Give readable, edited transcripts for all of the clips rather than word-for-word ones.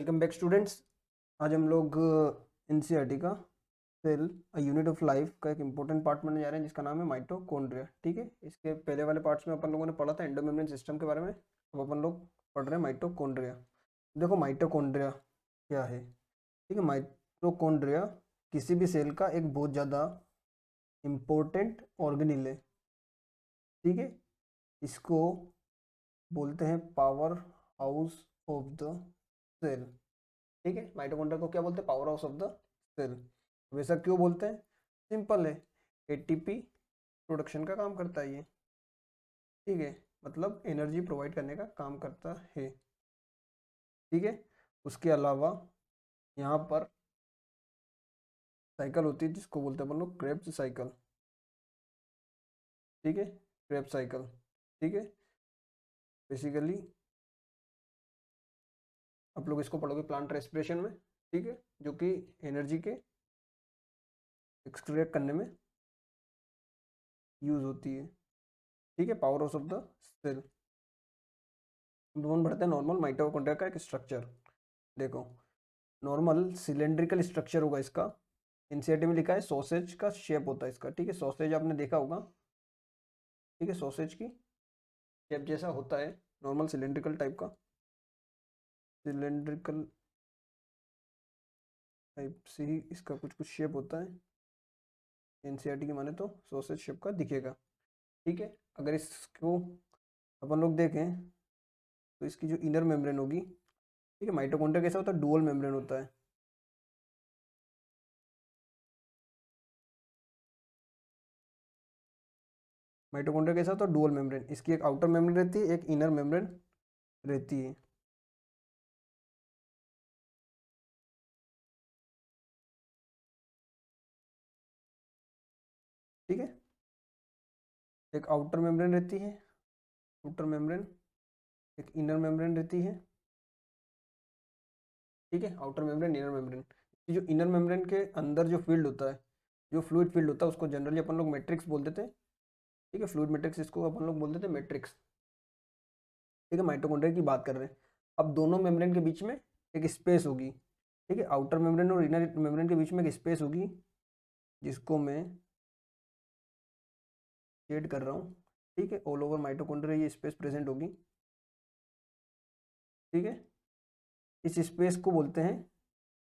Welcome back students. आज हम लोग एनसीईआरटी का cell a unit of life का एक इंपॉर्टेंट पार्ट पढ़ने जा रहे हैं जिसका नाम है माइटोकॉन्ड्रिया। ठीक है, इसके पहले वाले पार्ट्स में अपन लोगों ने पढ़ा था एंडोमेम्ब्रेन सिस्टम के बारे में। अब अपन लोग पढ़ रहे हैं माइटोकॉन्ड्रिया। देखो माइटोकॉन्ड्रिया क्या है। ठीक है, माइटोकॉन्ड्रिया किसी भी सेल का एक बहुत ज़्यादा इम्पोर्टेंट ऑर्गेनेल है। ठीक है, इसको बोलते हैं power house of the cell. ठीक है, माइटोकॉन्ड्रिया को क्या बोलते हैं? Power house of the cell. वैसा क्यों बोलते हैं? सिंपल है, एटीपी प्रोडक्शन का काम करता है ये। ठीक है, मतलब एनर्जी प्रोवाइड करने का काम करता है। ठीक है, उसके अलावा यहाँ पर साइकिल होती है जिसको बोलते हैं अपन लोग क्रेब्स साइकिल। ठीक है, क्रेब्स साइकिल। ठीक है, बेसिकली आप लोग इसको पढ़ोगे प्लांट रेस्पिरेशन में। ठीक है, जो कि एनर्जी के एक्सट्रैक्ट करने में यूज होती है। ठीक है, power house of the cell. दोनों बढ़ते हैं नॉर्मल माइटोकॉन्ड्रिया का एक स्ट्रक्चर। देखो, नॉर्मल सिलेंड्रिकल स्ट्रक्चर होगा इसका। एनसीईआरटी में लिखा है सॉसेज का शेप होता है इसका। ठीक है, सॉसेज आपने देखा होगा। ठीक है, सॉसेज की शेप जैसा होता है, नॉर्मल सिलेंड्रिकल टाइप का। सिलेंड्रिकल टाइप से ही इसका कुछ कुछ शेप होता है। एनसीईआरटी की माने तो सॉसेज शेप का दिखेगा। ठीक है, अगर इसको अपन लोग देखें तो इसकी जो इनर मेम्ब्रेन होगी, ठीक है, माइटोकॉन्ड्रिया कैसा होता है? डुअल मेम्ब्रेन होता है। माइटोकॉन्ड्रिया कैसा होता है? Dual membrane. इसकी एक आउटर मेम्ब्रेन रहती है, एक इनर मेम्ब्रेन रहती है। ठीक है, एक आउटर मेम्ब्रेन रहती है, आउटर मेम्ब्रेन, एक इनर मेम्ब्रेन रहती है। ठीक है, आउटर मेम्ब्रेन, इनर मेम्ब्रेन। जो इनर मेम्ब्रेन के अंदर जो फील्ड होता है, जो फ्लूइड फील्ड होता है, उसको जनरली अपन लोग मैट्रिक्स बोल देते हैं। ठीक है, फ्लूइड मैट्रिक्स, इसको अपन लोग बोल देते हैं मैट्रिक्स। ठीक है, माइटोकॉन्ड्रिया की बात कर रहे हैं। अब दोनों मेम्ब्रेन के बीच में एक स्पेस होगी। ठीक है, आउटर मेम्ब्रेन और इनर मेम्ब्रेन के बीच में एक स्पेस होगी जिसको मैं शेड कर रहा हूँ। ठीक है, ऑल ओवर माइटोकॉन्ड्रिया ये स्पेस प्रेजेंट होगी। ठीक है, इस स्पेस को बोलते हैं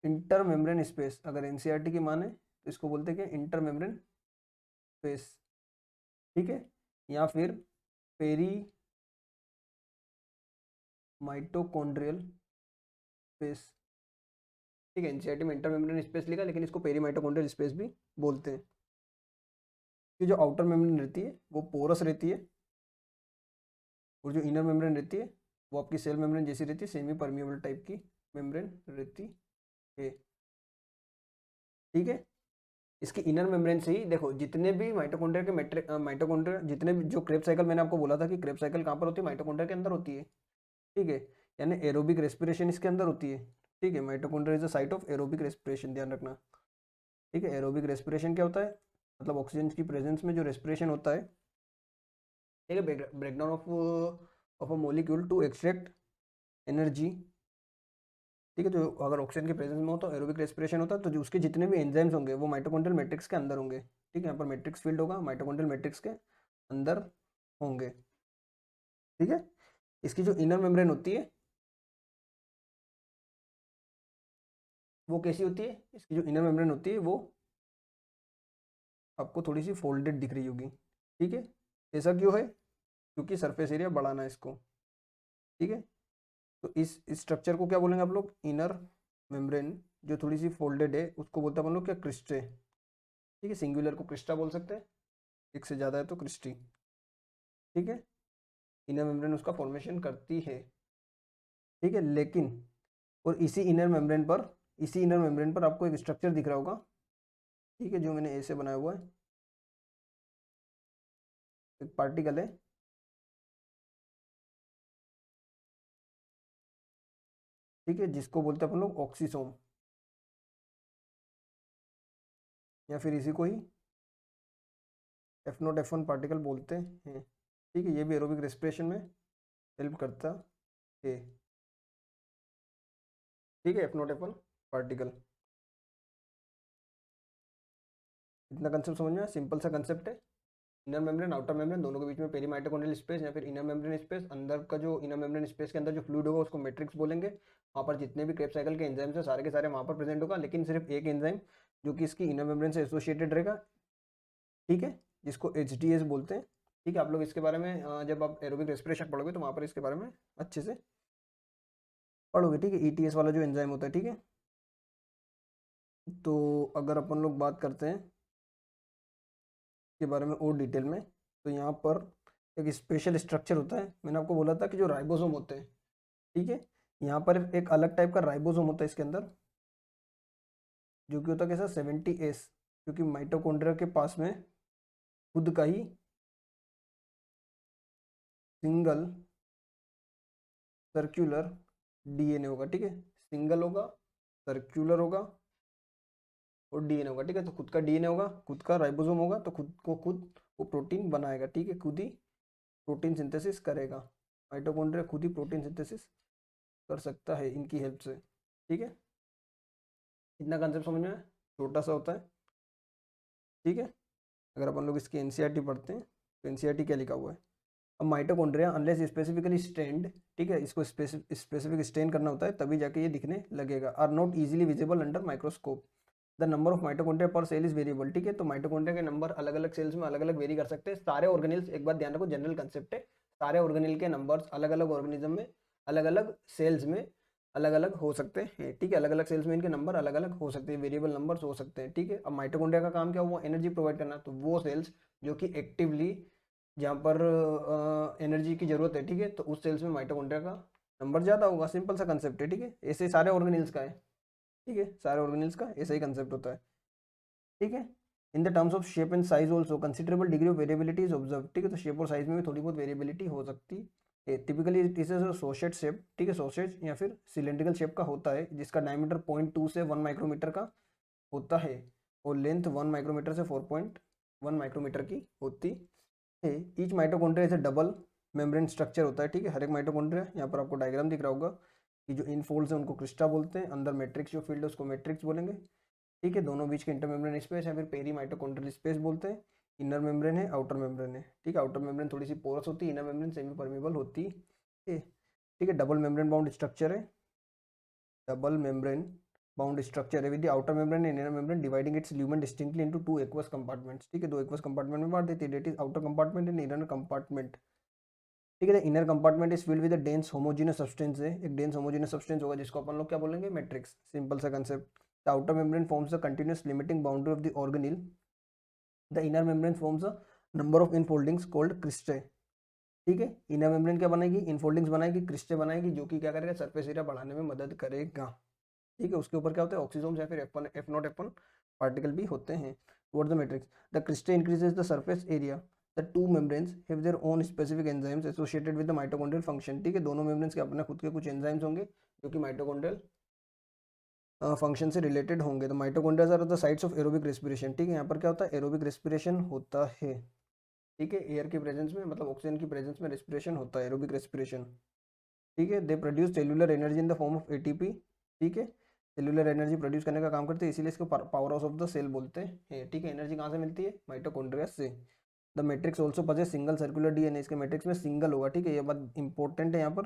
इंटर मेम्ब्रेन स्पेस। अगर एनसीईआरटी की माने तो इसको बोलते हैं कि इंटर मेम्ब्रेन स्पेस। ठीक है, या फिर पेरी माइटोकॉन्ड्रियल स्पेस। ठीक है, एनसीईआरटी में इंटर मेम्ब्रेन स्पेस लिखा, लेकिन इसको पेरी माइटोकॉन्ड्रियल स्पेस भी बोलते हैं। कि जो आउटर मेम्ब्रेन रहती है वो पोरस रहती है, और जो इनर मेम्ब्रेन रहती है वो आपकी सेल मेम्ब्रेन जैसी रहती है, सेमी परमिएबल टाइप की मेम्ब्रेन रहती है। ठीक है, इसकी इनर मेम्ब्रेन से ही देखो जितने भी माइटोकॉन्ड्रिया के माइटोकॉन्ड्रिया जितने भी जो क्रेब साइकिल मैंने आपको बोला था कि क्रेब साइकिल कहाँ पर होती है? माइटोकॉन्ड्रिया के अंदर होती है। ठीक है, यानी एरोबिक रेस्पिरेशन इसके अंदर होती है। ठीक है, mitochondria is the site of aerobic respiration, ध्यान रखना। ठीक है, एरोबिक रेस्पिरेशन क्या होता है? मतलब ऑक्सीजन की प्रेजेंस में जो रेस्पिरेशन होता है। ठीक है, breakdown of a molecule to extract energy. ठीक है, तो अगर ऑक्सीजन के प्रेजेंस में हो तो एरोबिक रेस्पिरेशन होता है, तो जो उसके जितने भी एंजाइम्स होंगे वो माइटोकॉन्ड्रियल मैट्रिक्स के अंदर होंगे। ठीक है, यहाँ पर मैट्रिक्स फील्ड होगा, माइटोकॉन्ड्रियल मैट्रिक्स के अंदर होंगे। ठीक है, इसकी जो इनर मेम्ब्रेन होती है वो कैसी होती है? इसकी जो इनर मेम्ब्रेन होती है वो आपको थोड़ी सी फोल्डेड दिख रही होगी। ठीक है, ऐसा क्यों है? क्योंकि सरफेस एरिया बढ़ाना है इसको। ठीक है, तो इस स्ट्रक्चर को क्या बोलेंगे आप लोग? इनर मेम्ब्रेन जो थोड़ी सी फोल्डेड है उसको बोलते हैं अपन लोग क्या? क्रिस्टे। ठीक है, सिंगुलर को क्रिस्टा बोल सकते हैं, एक से ज़्यादा है तो क्रिस्टी। ठीक है, इनर मेम्ब्रेन उसका फॉर्मेशन करती है। ठीक है, लेकिन और इसी इनर मेम्ब्रेन पर आपको एक स्ट्रक्चर दिख रहा होगा। ठीक है, जो मैंने ऐसे बनाया हुआ है, एक पार्टिकल है। ठीक है, जिसको बोलते हैं अपन लोग ऑक्सीसोम, या फिर इसी को ही F0 F1 पार्टिकल बोलते हैं। ठीक है, ये भी एरोबिक रेस्पिरेशन में हेल्प करता है। ठीक है, F0 F1 पार्टिकल। इतना कंसेप्ट समझ में आया? सिंपल सा कंसेप्ट है। इनर मेम्ब्रेन आउटर मेम्ब्रेन दोनों के बीच में पेरी माइटोकॉन्ड्रियल स्पेस या फिर इनर मेम्ब्रेन स्पेस, अंदर का जो इनर मेम्ब्रेन स्पेस के अंदर जो फ्लूइड होगा उसको मैट्रिक्स बोलेंगे। वहाँ पर जितने भी क्रेब्स साइकिल के एंजाइम्स हैं सारे के सारे वहाँ पर प्रेजेंट होगा, लेकिन सिर्फ एक एंजाइम जो कि इसकी इनर मेम्ब्रेन से एसोसिएटेड रहेगा, ठीक है, जिसको HDS बोलते हैं। ठीक है, आप लोग इसके बारे में जब आप एरोबिक रेस्पिरेशन पढ़ोगे तो वहाँ पर इसके बारे में अच्छे से पढ़ोगे। ठीक है, ETS वाला जो एंजाइम होता है। ठीक है, तो अगर अपन लोग बात करते हैं के बारे में और डिटेल में, तो यहाँ पर एक स्पेशल स्ट्रक्चर होता है। मैंने आपको बोला था कि जो राइबोसोम होते हैं, ठीक है, यहाँ पर एक अलग टाइप का राइबोसोम होता है इसके अंदर, जो कि होता है कैसा 70S, क्योंकि माइटोकॉन्ड्रिया के पास में खुद का ही सिंगल सर्क्यूलर DNA होगा। ठीक है, सिंगल होगा, सर्क्यूलर होगा और DNA होगा। ठीक है, तो खुद का DNA होगा, खुद का राइबोसोम होगा, तो खुद को खुद वो प्रोटीन बनाएगा। ठीक है, खुद ही प्रोटीन सिंथेसिस करेगा। माइटोकॉन्ड्रिया खुद ही प्रोटीन सिंथेसिस कर सकता है इनकी हेल्प से। ठीक है, इतना कंसेप्ट समझ में आया? छोटा सा होता है। ठीक है, अगर अपन लोग इसकी NCERT पढ़ते हैं तो NCERT क्या लिखा हुआ है? अब माइटोकॉन्ड्रिया अनलेस स्पेसिफिकली स्टेन्ड, ठीक है, इसको स्पेसिफिक स्टेन करना होता है तभी जाके ये दिखने लगेगा। Are not easily visible under microscope. The number of mitochondria per cell is variable. ठीक है, तो माइटोकॉन्ड्रिया के नंबर अलग अलग सेल्स में अलग अलग वेरी कर सकते हैं। सारे ऑर्गेनिल्स, एक बात ध्यान रखो, जनरल कंसेप्ट है, सारे ऑर्गेनिल के नंबर्स अलग अलग ऑर्गेनिज्म में अलग अलग सेल्स में अलग अलग हो सकते हैं। ठीक है, अलग अलग सेल्स में इनके नंबर अलग अलग हो सकते हैं, वेरिएबल नंबर्स हो सकते हैं। ठीक है, अब माइटोकॉन्ड्रिया का काम क्या हुआ? एनर्जी प्रोवाइड करना। तो वो सेल्स जो कि एक्टिवली, जहाँ पर एनर्जी की जरूरत है, ठीक है, तो उस सेल्स में माइटोकॉन्ड्रिया का नंबर ज़्यादा होगा। सिंपल सा कंसेप्ट है। ठीक है, ऐसे सारे ऑर्गेनिल्स का है। ठीक है, सारे ऑर्गेनिल्स का ऐसा ही कंसेप्ट होता है। ठीक है, in the terms of shape and size also considerable degree of variability is observe. ठीक है, तो शेप और साइज में भी थोड़ी बहुत वेरिएबिलिटी हो सकती है। Typically it is sausage shape. ठीक है, सॉसेज या फिर सिलेंड्रिकल शेप का होता है, जिसका डायमीटर 0.2 से 1 माइक्रोमीटर का होता है और लेंथ 1 माइक्रोमीटर से 4.1 माइक्रोमीटर की होती है। Each mitochondria is double membrane structure होता है। ठीक है, हर एक माइटोकॉन्ड्रिया, यहाँ पर आपको डायग्राम दिख रहा होगा कि जो इनफोल्ड्स है उनको क्रिस्टा बोलते हैं, अंदर मैट्रिक्स जो फील्ड है उसको मैट्रिक्स बोलेंगे। ठीक है, दोनों बीच के इंटरमेम्ब्रेन स्पेस या फिर पेरी माइटोकॉन्ड्रियल स्पेस बोलते हैं। इनर मेम्ब्रेन है, आउटर मेम्ब्रेन है। ठीक है, आउटर मेम्ब्रेन थोड़ी सी पोरस होती है, इनर मेम्ब्रेन सेमी परमेबल होती है। ठीक है, डबल मेम्ब्रेन बाउंड स्ट्रक्चर है, डबल मेम्ब्रेन बाउंड स्ट्रक्चर है with the outer membrane and inner membrane dividing it's lumen distinctly into 2 aqueous compartments. ठीक है, 2 एक्वस कंपार्टमेंट में बांट देती है, that is outer compartment and inner compartment. ठीक है, inner compartment is filled with a dense homogeneous substance है, एक डेंस होमोजेनस सब्सटेंस होगा जिसको अपन लोग क्या बोलेंगे? मैट्रिक्स। सिंपल सा concept. The outer membrane forms a continuous limiting boundary of the organelle. The inner membrane forms a number of infoldings called cristae. ठीक है, इनर मेम्ब्रेन क्या बनाएगी? इनफोल्डिंग्स बनाएगी, क्रिस्टे बनाएगी, जो कि क्या करेगा? सरफेस एरिया बढ़ाने में मदद करेगा। ठीक है, उसके ऊपर क्या होता है? ऑक्सीजोम्स या फिर F1 F0 F1 पार्टिकल भी होते हैं। Towards the matrix the cristae increases the surface area. The two membranes have their own specific enzymes associated with the mitochondrial function. ठीक है, दोनों मेम्ब्रेन्स के अपने खुद के कुछ एंजाइम्स होंगे जो कि माइटोकॉन्ड्रियल फंक्शन से रिलेटेड होंगे। तो mitochondria are the sites of aerobic respiration. ठीक है, यहाँ पर क्या होता है? एरोबिक रेस्पिरेशन होता है। ठीक है, एयर की प्रेजेंस में, मतलब ऑक्सीजन की प्रेजेंस में रेस्पिरेशन होता है, एरोबिक रेस्पिरेशन। ठीक है, they produce cellular energy in the form of ATP। ठीक है, सेल्यूलर एनर्जी प्रोड्यूस करने का काम करते हैं, इसीलिए इसको power house of the cell बोलते हैं। ठीक है, एनर्जी कहाँ से मिलती है? माइटोकॉन्ड्रिया से। The matrix also possess single circular DNA। इसके मैट्रिक्स में सिंगल होगा। ठीक है, ये बात इंपॉर्टेंट है। यहाँ पर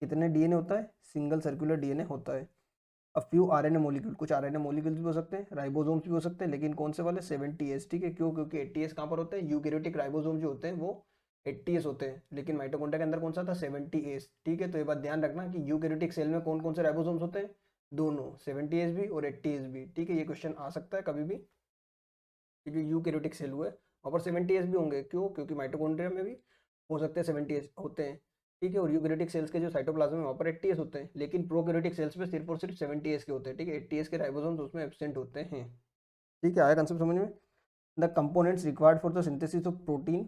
कितने DNA होता है? सिंगल सर्कुलर DNA होता है। अब फ्यू RNA मॉलिक्यूल, कुछ RNA मॉलिक्यूल्स भी हो सकते हैं, राइबोसोम्स भी हो सकते हैं, लेकिन कौन से वाले? 70S। ठीक है, क्यों? क्योंकि 80S कहाँ पर होते हैं? यूकैरियोटिक राइबोसोम जो होते हैं वो 80S होते हैं, लेकिन माइटोकॉन्ड्रिया के अंदर कौन सा था? 70S। ठीक है, तो ये बात ध्यान रखना कि यूकैरियोटिक सेल में कौन कौन से राइबोसोम्स होते हैं? दोनों, 70S भी और 80S भी। ठीक है, ये क्वेश्चन आ सकता है कभी भी कि जो यूकैरियोटिक सेल हुए वहाँ पर 70S भी होंगे। क्यों? क्योंकि माइटोकॉन्ड्रिया में भी हो सकते हैं 70S होते हैं। ठीक है, और यूकैरियोटिक सेल्स के जो साइटोप्लाज्म है वहाँ पर 80S होते हैं, लेकिन प्रोकैरियोटिक सेल्स में सिर्फ और सिर्फ 70S के होते हैं। ठीक है, 80S के राइबोसोम्स उसमें एब्सेंट होते हैं। ठीक है, आया कंसेप्ट समझ में? The components required for the synthesis of protein.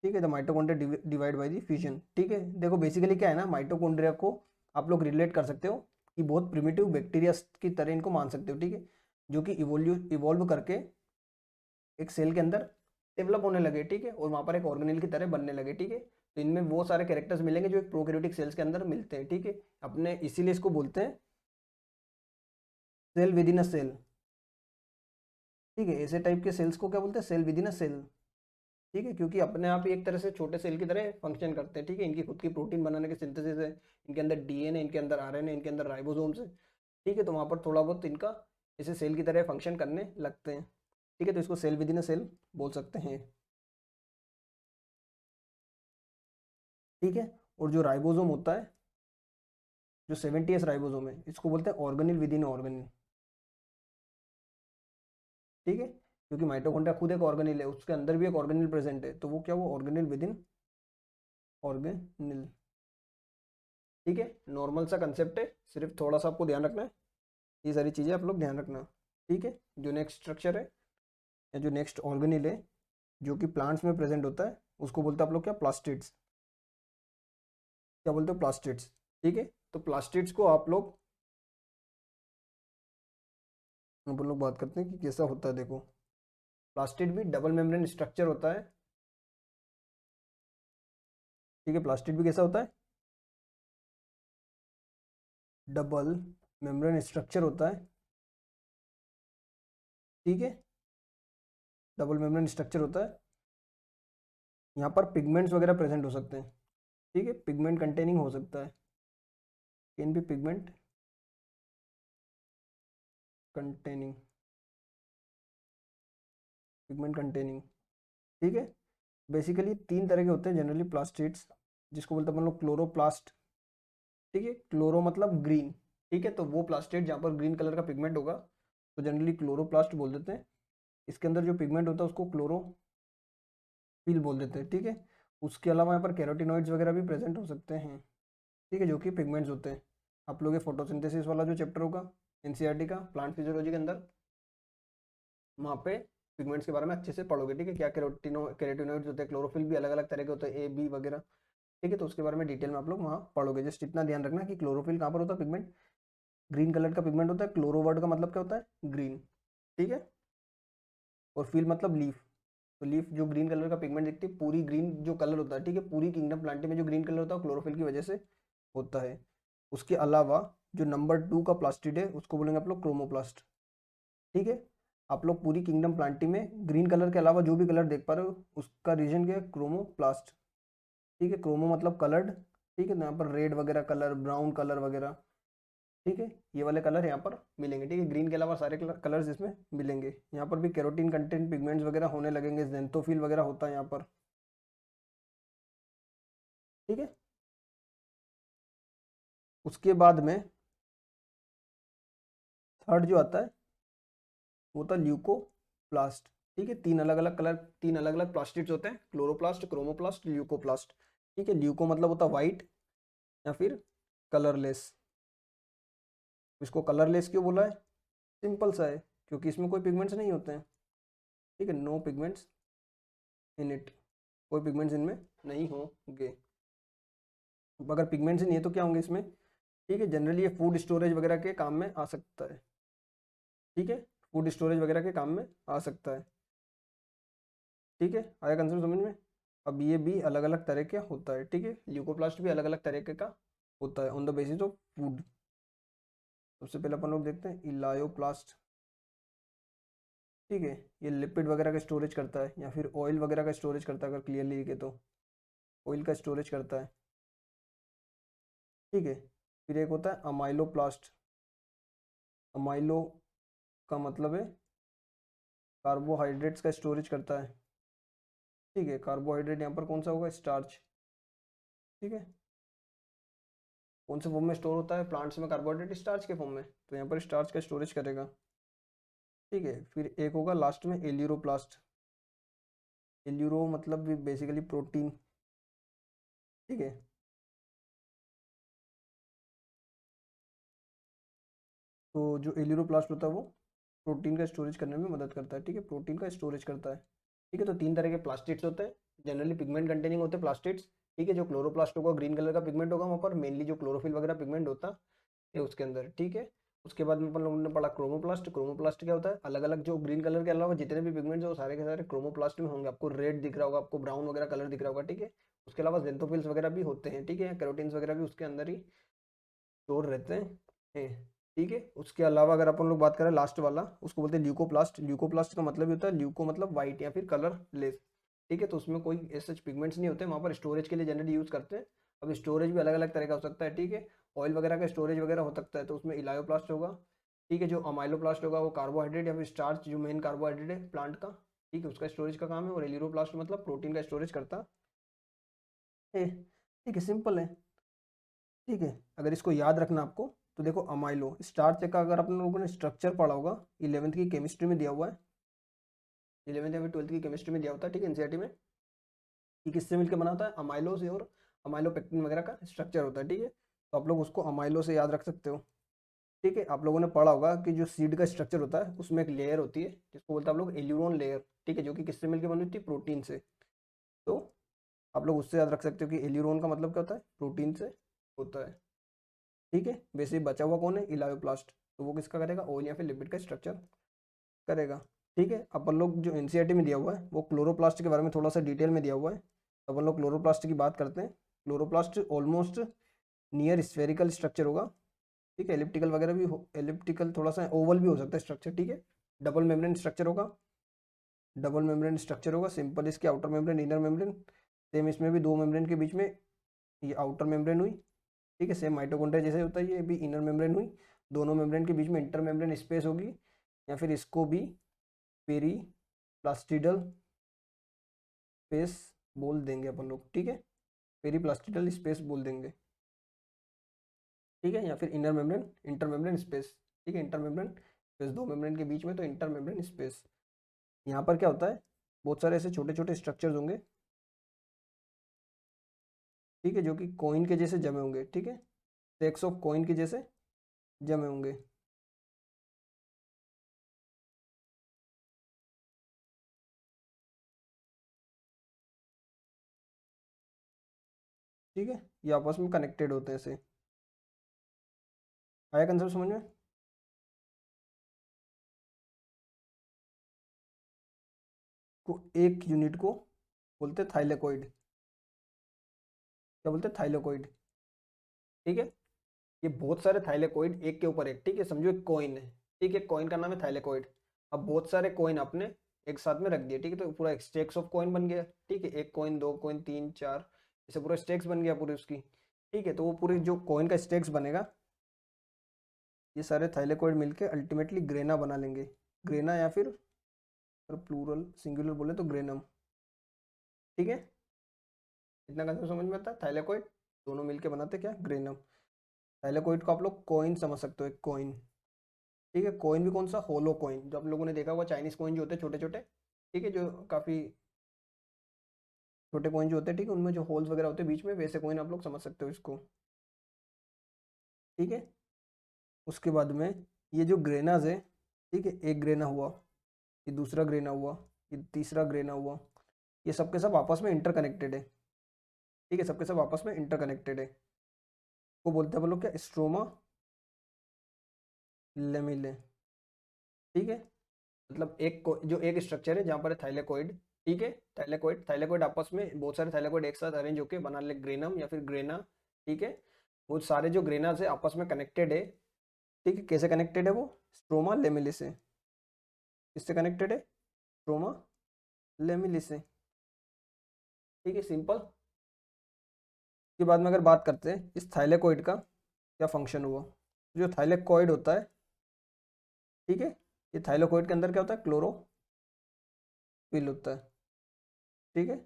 ठीक है, the mitochondria divide by the fission. ठीक है, देखो बेसिकली क्या है ना, माइटोकॉन्ड्रिया को आप लोग रिलेट कर सकते हो कि बहुत प्रिमिटिव बैक्टीरिया की तरह इनको मान सकते हो। ठीक है, जो कि इवोल्व करके एक सेल के अंदर डेवलप होने लगे। ठीक है, और वहाँ पर एक ऑर्गेनिल की तरह बनने लगे। ठीक है, तो इनमें वो सारे कैरेक्टर्स मिलेंगे जो एक प्रोकैरियोटिक सेल्स के अंदर मिलते हैं। ठीक है, अपने इसीलिए इसको बोलते हैं cell within a cell. ठीक है, ऐसे टाइप के सेल्स को क्या बोलते हैं, cell within a cell. ठीक है, क्योंकि अपने आप ही एक तरह से छोटे सेल की तरह फंक्शन करते हैं। ठीक है, इनकी खुद की प्रोटीन बनाने के सिंथेसिस है, इनके अंदर डीएनए, इनके अंदर आरएनए, इनके अंदर राइबोसोम्स है। ठीक है, तो वहाँ पर थोड़ा बहुत इनका इसे सेल की तरह फंक्शन करने लगते हैं। ठीक है, तो इसको cell within a cell बोल सकते हैं। ठीक है, और जो राइबोसोम होता है, जो 70s राइबोसोम है, इसको बोलते हैं ऑर्गेनिल विद इन ऑर्गेनिल। ठीक है, क्योंकि माइटोकॉन्ड्रिया खुद एक ऑर्गेनिल है, उसके अंदर भी एक ऑर्गेनिल प्रेजेंट है, तो वो क्या, वो ऑर्गेनिल विद इन ऑर्गेनिल। ठीक है, नॉर्मल सा कंसेप्ट है, सिर्फ थोड़ा सा आपको ध्यान रखना है, ये सारी चीज़ें आप लोग ध्यान रखना। ठीक है, जो नेक्स्ट स्ट्रक्चर है या जो नेक्स्ट ऑर्गेनिल है जो कि प्लांट्स में प्रेजेंट होता है, उसको बोलते हैं आप लोग क्या, प्लास्टिड्स। क्या बोलते हो, प्लास्टिड्स। ठीक है, तो प्लास्टिड्स को आप लोग, हम लोग बात करते हैं कि कैसा होता है। देखो, प्लास्टिड भी डबल मेम्ब्रेन स्ट्रक्चर होता है। ठीक है, प्लास्टिड भी कैसा होता है, डबल मेम्ब्रेन स्ट्रक्चर होता है। ठीक है, डबल मेम्ब्रेन स्ट्रक्चर होता है। यहाँ पर पिगमेंट्स वगैरह प्रेजेंट हो सकते हैं। ठीक है, पिगमेंट कंटेनिंग हो सकता है, can be pigment containing, pigment containing. ठीक है, बेसिकली तीन तरह के होते हैं जनरली प्लास्टिड्स, जिसको बोलते हैं अपन लोग क्लोरोप्लास्ट। ठीक है, क्लोरो मतलब ग्रीन। ठीक है, तो वो प्लास्टिड जहाँ पर ग्रीन कलर का पिगमेंट होगा तो जनरली क्लोरोप्लास्ट बोल देते हैं। इसके अंदर जो पिगमेंट होता है उसको क्लोरोफिल बोल देते हैं। ठीक है, उसके अलावा यहाँ पर कैरोटिनॉइड्स वगैरह भी प्रेजेंट हो सकते हैं। ठीक है, जो कि पिगमेंट्स होते हैं। आप लोग ये फोटोसिंथेसिस वाला जो चैप्टर होगा एनसीईआरटी का, प्लांट फिजियोलॉजी के अंदर, वहाँ पे पिगमेंट्स के बारे में अच्छे से पढ़ोगे। ठीक है, क्या कैरोटिनॉइड्स होते हैं, क्लोरोफिल भी अलग अलग तरह के होते हैं, ए बी वगैरह। ठीक है, तो उसके बारे में डिटेल में आप लोग वहाँ पढ़ोगे। जस्ट इतना ध्यान रखना कि क्लोरोफिल कहाँ पर होता है, पिगमेंट ग्रीन कलर का पिगमेंट होता है। क्लोरो वर्ड का मतलब क्या होता है, ग्रीन। ठीक है, और फिल मतलब लीफ। तो लीफ जो ग्रीन कलर का पिगमेंट दिखती है, पूरी ग्रीन जो कलर होता है, ठीक है, पूरी किंगडम प्लांटी में जो ग्रीन कलर होता है क्लोरोफिल की वजह से होता है। उसके अलावा जो नंबर 2 का प्लास्टिड है उसको बोलेंगे आप लोग क्रोमोप्लास्ट। ठीक है, आप लोग पूरी किंगडम प्लांटी में ग्रीन कलर के अलावा जो भी कलर देख पा रहे हो उसका रीजन क्या है, क्रोमोप्लास्ट। ठीक है, क्रोमो मतलब कलर्ड। ठीक है, तो यहाँ पर रेड वगैरह कलर, ब्राउन कलर वगैरह। ठीक है, ये वाले कलर यहाँ पर मिलेंगे। ठीक है, ग्रीन के अलावा सारे कलर्स इसमें मिलेंगे। यहाँ पर भी कैरोटीन कंटेंट पिगमेंट्स वगैरह होने लगेंगे, जेंथोफिल वगैरह होता है यहाँ पर। ठीक है, उसके बाद में थर्ड जो आता है वो होता है ल्यूकोप्लास्ट। ठीक है, तीन अलग अलग प्लास्टिड्स होते हैं, क्लोरोप्लास्ट, क्रोमोप्लास्ट, ल्यूकोप्लास्ट। ठीक है, ल्यूको मतलब होता है वाइट या फिर कलरलेस। इसको कलरलेस क्यों बोला है, सिंपल सा है, क्योंकि इसमें कोई पिगमेंट्स नहीं होते हैं। ठीक है, नो पिगमेंट्स इन इट, कोई पिगमेंट्स इनमें नहीं होंगे। अगर पिगमेंट्स नहीं है तो क्या होंगे इसमें। ठीक है, जनरली ये फूड स्टोरेज वगैरह के काम में आ सकता है। ठीक है, फूड स्टोरेज वगैरह के काम में आ सकता है। ठीक है, आया कंसेप्ट समझ में। अब ये भी अलग अलग तरह का होता है। ठीक है, ल्यूकोप्लास्ट भी अलग अलग तरीके का होता है on the basis of food. सबसे पहले अपन लोग देखते हैं इलायोप्लास्ट। ठीक है, ये लिपिड वगैरह का स्टोरेज करता है या फिर ऑयल वगैरह का स्टोरेज करता है, अगर क्लियरली लिखे तो ऑयल का स्टोरेज करता है। ठीक है, फिर एक होता है अमाइलोप्लास्ट। अमाइलो का मतलब है कार्बोहाइड्रेट्स का स्टोरेज करता है। ठीक है, कार्बोहाइड्रेट यहाँ पर कौन सा होगा, स्टार्च। ठीक है, कौन से फॉर्म में स्टोर होता है प्लांट्स में कार्बोहाइड्रेट, स्टार्च के फॉर्म में, तो यहाँ पर स्टार्च का स्टोरेज करेगा। ठीक है, फिर एक होगा लास्ट में एल्यूरोप्लास्ट। एल्यूरो मतलब भी बेसिकली प्रोटीन। ठीक है, तो जो एल्यूरोप्लास्ट होता है वो प्रोटीन का स्टोरेज करने में मदद करता है। ठीक है, प्रोटीन का स्टोरेज करता है। ठीक है, तो तीन तरह के प्लास्टिड्स होते हैं, जनरली पिगमेंट कंटेनिंग होते हैं प्लास्टिड्स। ठीक है, जो क्लोरोप्लास्ट होगा ग्रीन कलर का पिगमेंट होगा वहाँ पर, मेनली जो क्लोरोफिल वगैरह पिगमेंट होता है उसके अंदर। ठीक है, उसके बाद में अपन लोगों ने पढ़ा क्रोमोप्लास्ट। क्रोमोप्लास्ट क्या होता है, अलग अलग जो ग्रीन कलर के अलावा जितने भी पिगमेंट्स हैं वो सारे के सारे क्रोमोप्लास्ट में होंगे। आपको रेड दिख रहा होगा, आपको ब्राउन वगैरह कलर दिख रहा होगा। ठीक है, उसके अलावा जेंथोफिल्स वगैरह भी होते हैं। ठीक है, कैरोटीन्स वगैरह भी उसके अंदर ही स्टोर रहते हैं। ठीक है। उसके अलावा अगर अपन लोग बात करें लास्ट वाला, उसको बोलते हैं ल्यूकोप्लास्ट। ल्यूकोप्लास्ट का मतलब ही होता है ल्यूको मतलब वाइट या फिर कलरलेस। ठीक है, तो उसमें कोई ऐसे पिगमेंट्स नहीं होते, वहाँ पर स्टोरेज के लिए जनरली यूज करते हैं। अब स्टोरेज भी अलग अलग तरह का हो सकता है। ठीक है, ऑयल वगैरह का स्टोरेज वगैरह हो सकता है, तो उसमें इलायोप्लास्ट होगा। ठीक है, जो अमाइलोप्लास्ट होगा वो कार्बोहाइड्रेट या फिर स्टार्च, जो मेन कार्बोहाइड्रेट है प्लांट का, ठीक है, उसका स्टोरेज का काम है। और एलिरोप्लास्ट मतलब प्रोटीन का स्टोरेज करता है। ठीक है, सिंपल है। ठीक है, अगर इसको याद रखना आपको, तो देखो अमाइलो स्टार्च का अगर अपन लोगों ने स्ट्रक्चर पढ़ा होगा, 11th की केमिस्ट्री में दिया हुआ है, 11th या फिर 12th की केमिस्ट्री में दिया होता है, ठीक है, एनसीईआरटी में, कि किससे मिलकर बना होता है, अमाइलो से, और अमाइलो पेक्टिन वगैरह का स्ट्रक्चर होता है। ठीक है, तो आप लोग उसको अमाइलो से याद रख सकते हो। ठीक है, आप लोगों ने पढ़ा होगा कि जो सीड का स्ट्रक्चर होता है उसमें एक लेयर होती है जिसको बोलते हैं आप लोग एल्यूरोन लेयर। ठीक है, जो कि किससे मिलकर बनी होती है, प्रोटीन से। तो आप लोग उससे याद रख सकते हो कि एल्यूरोन का मतलब क्या होता है, प्रोटीन से होता है। ठीक है, वैसे ही बचा हुआ कौन है, इलायोप्लास्ट, तो वो किसका करेगा, ऑयल या फिर लिपिड का स्ट्रक्चर करेगा। ठीक है, अपन लोग जो एनसीईआरटी में दिया हुआ है वो क्लोरोप्लास्ट के बारे में थोड़ा सा डिटेल में दिया हुआ है, तो अपन लोग क्लोरोप्लास्ट की बात करते हैं। Chloroplast almost near spherical structure होगा। ठीक है, एलिप्टिकल वगैरह भी हो, एलिप्टिकल थोड़ा सा ओवल भी हो सकता है स्ट्रक्चर। ठीक है, डबल मेम्ब्रेन स्ट्रक्चर होगा, डबल मेम्ब्रेन स्ट्रक्चर होगा। सिंपल इसके outer membrane inner membrane, same इसमें भी दो मेम्ब्रेन के बीच में ये आउटर मेम्ब्रेन हुई। ठीक है, सेम माइटोकॉन्ड्रिया जैसे होता है, ये भी इनर मेम्ब्रेन हुई। दोनों मेम्ब्रेन के बीच में इंटर मेम्ब्रेन स्पेस होगी, या फिर इसको भी पेरी प्लास्टिडल स्पेस बोल देंगे अपन लोग। ठीक है, पेरी प्लास्टिडल स्पेस बोल देंगे। ठीक है, या फिर inner membrane inter membrane space. ठीक है, इंटर मेम्ब्रेन स्पेस, दो मेम्ब्रेन के बीच में तो इंटर मेम्ब्रेन स्पेस। यहाँ पर क्या होता है, बहुत सारे ऐसे छोटे छोटे स्ट्रक्चर्स होंगे। ठीक है, जो कि कॉइन के जैसे जमे होंगे। ठीक है, स्टैक्स ऑफ कॉइन के जैसे जमे होंगे। ठीक है, ये आपस में कनेक्टेड होते हैं ऐसे। आया कंसेप्ट समझ में। को एक यूनिट को बोलते हैं थाइलेकोइड। क्या बोलते हैं, थाइलेकोइड। ठीक है, ये बहुत सारे थाइलेकोइड एक के ऊपर एक, ठीक है, समझो एक कॉइन है। ठीक है, कॉइन का नाम है थाइलेकोइड। अब बहुत सारे कॉइन आपने एक साथ में रख दिए। ठीक है, तो पूरा एक स्टेक्स ऑफ कॉइन बन गया। ठीक है, एक कॉइन, दो कॉइन, तीन, चार, इसे पूरा स्टेक्स बन गया पूरी उसकी। ठीक है, तो वो पूरी जो कॉइन का स्टेक्स बनेगा, ये सारे थाइलेकोइड मिलके अल्टीमेटली ग्रेना बना लेंगे। ग्रेना या फिर प्लूरल सिंगुलर बोले तो ग्रेनम। ठीक है, इतना कंसेप्ट समझ में आता है। थाइलेकोइड दोनों मिलके बनाते क्या, ग्रेनम। थाइलेकोइड को आप लोग कॉइन समझ सकते हो, एक कॉइन। ठीक है, कॉइन भी कौन सा, होलो कॉइन, जो आप लोगों ने देखा होगा चाइनीज कॉइन जो होते हैं छोटे छोटे। ठीक है, जो काफी छोटे कॉइन जो होते हैं, ठीक है, उनमें जो होल्स वगैरह होते हैं बीच में, वैसे कॉइन आप लोग समझ सकते हो इसको। ठीक है, उसके बाद में ये जो ग्रेनाज है, ठीक है, एक ग्रेना हुआ, ये दूसरा ग्रेना हुआ, ये तीसरा ग्रेना हुआ, ये सबके सब आपस में इंटरकनेक्टेड है। ठीक है, सबके सब आपस में इंटरकनेक्टेड है। वो बोलते हैं हम लोग क्या, स्ट्रोमा लेमिले। ठीक है, मतलब जो एक स्ट्रक्चर है जहाँ पर है थाइलेकोइड। ठीक है, थाइलेकोइड थाइलेकोइड आपस में बहुत सारे थाइलेकोइड एक साथ अरेंज होकर बना ले ग्रेनम या फिर ग्रेना। ठीक है, वो सारे जो ग्रेनास है आपस में कनेक्टेड है। ठीक है, कैसे कनेक्टेड है वो, स्ट्रोमा लेमिले से। किससे कनेक्टेड है, स्ट्रोमा लेमिले से। ठीक है, सिंपल। के बाद में अगर बात करते हैं इस थाइलेकोइड का क्या फंक्शन हुआ, जो थाइलेकोइड होता है, ठीक है, ये थाइलेकोइड के अंदर क्या होता है, क्लोरोफिल होता है। ठीक है,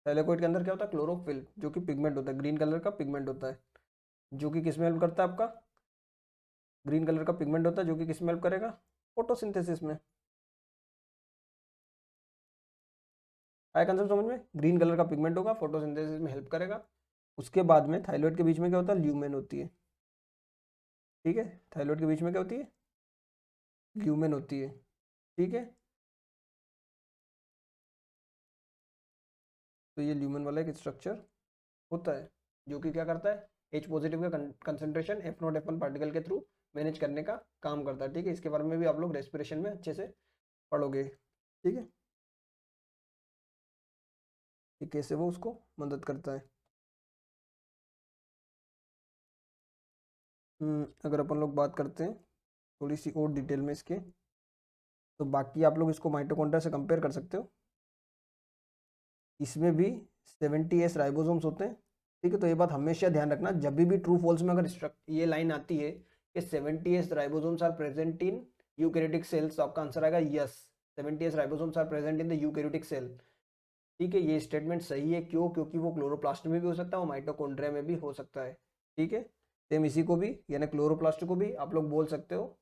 थाइलेकोइड के अंदर क्या होता है, क्लोरोफिल, जो कि पिगमेंट होता है, ग्रीन कलर का पिगमेंट होता है, जो कि किस में हेल्प करता है आपका, ग्रीन कलर का पिगमेंट होता है, जो कि किस में हेल्प करेगा, फोटोसिंथेसिस में। आया कंसेप्ट समझ में, ग्रीन कलर का पिगमेंट होगा, फोटोसिंथेसिस में हेल्प करेगा। उसके बाद में थाइरॉइड के बीच में क्या होता है, ल्यूमेन होती है। ठीक है, थाइरॉइड के बीच में क्या होती है, ल्यूमेन होती है। ठीक है, तो ये ल्यूमेन वाला एक स्ट्रक्चर होता है, जो कि क्या करता है, एच पॉजिटिव का concentration F not F one particle के थ्रू मैनेज करने का काम करता है। ठीक है, इसके बारे में भी आप लोग रेस्पिरेशन में अच्छे से पढ़ोगे। ठीक है, कि कैसे वो उसको मदद करता है। अगर अपन लोग बात करते हैं थोड़ी सी और डिटेल में इसके। तो बाकी आप लोग इसको माइटोकॉन्ड्रिया से कंपेयर कर सकते हो। इसमें भी 70S राइबोसोम्स होते हैं, ठीक है। तो ये बात हमेशा ध्यान रखना, जब भी ट्रू फॉल्स में अगर ये लाइन आती है कि 70S ribosomes are present in eukaryotic cells, तो आपका आंसर आएगा yes, 70S ribosomes are present in the eukaryotic cell. ठीक है, ये स्टेटमेंट सही है। क्यों? क्योंकि वो क्लोरोप्लास्ट में भी हो सकता है और माइटोकॉन्ड्रिया में भी हो सकता है। ठीक है, सेम इसी को भी यानी क्लोरोप्लास्ट को भी आप लोग बोल सकते हो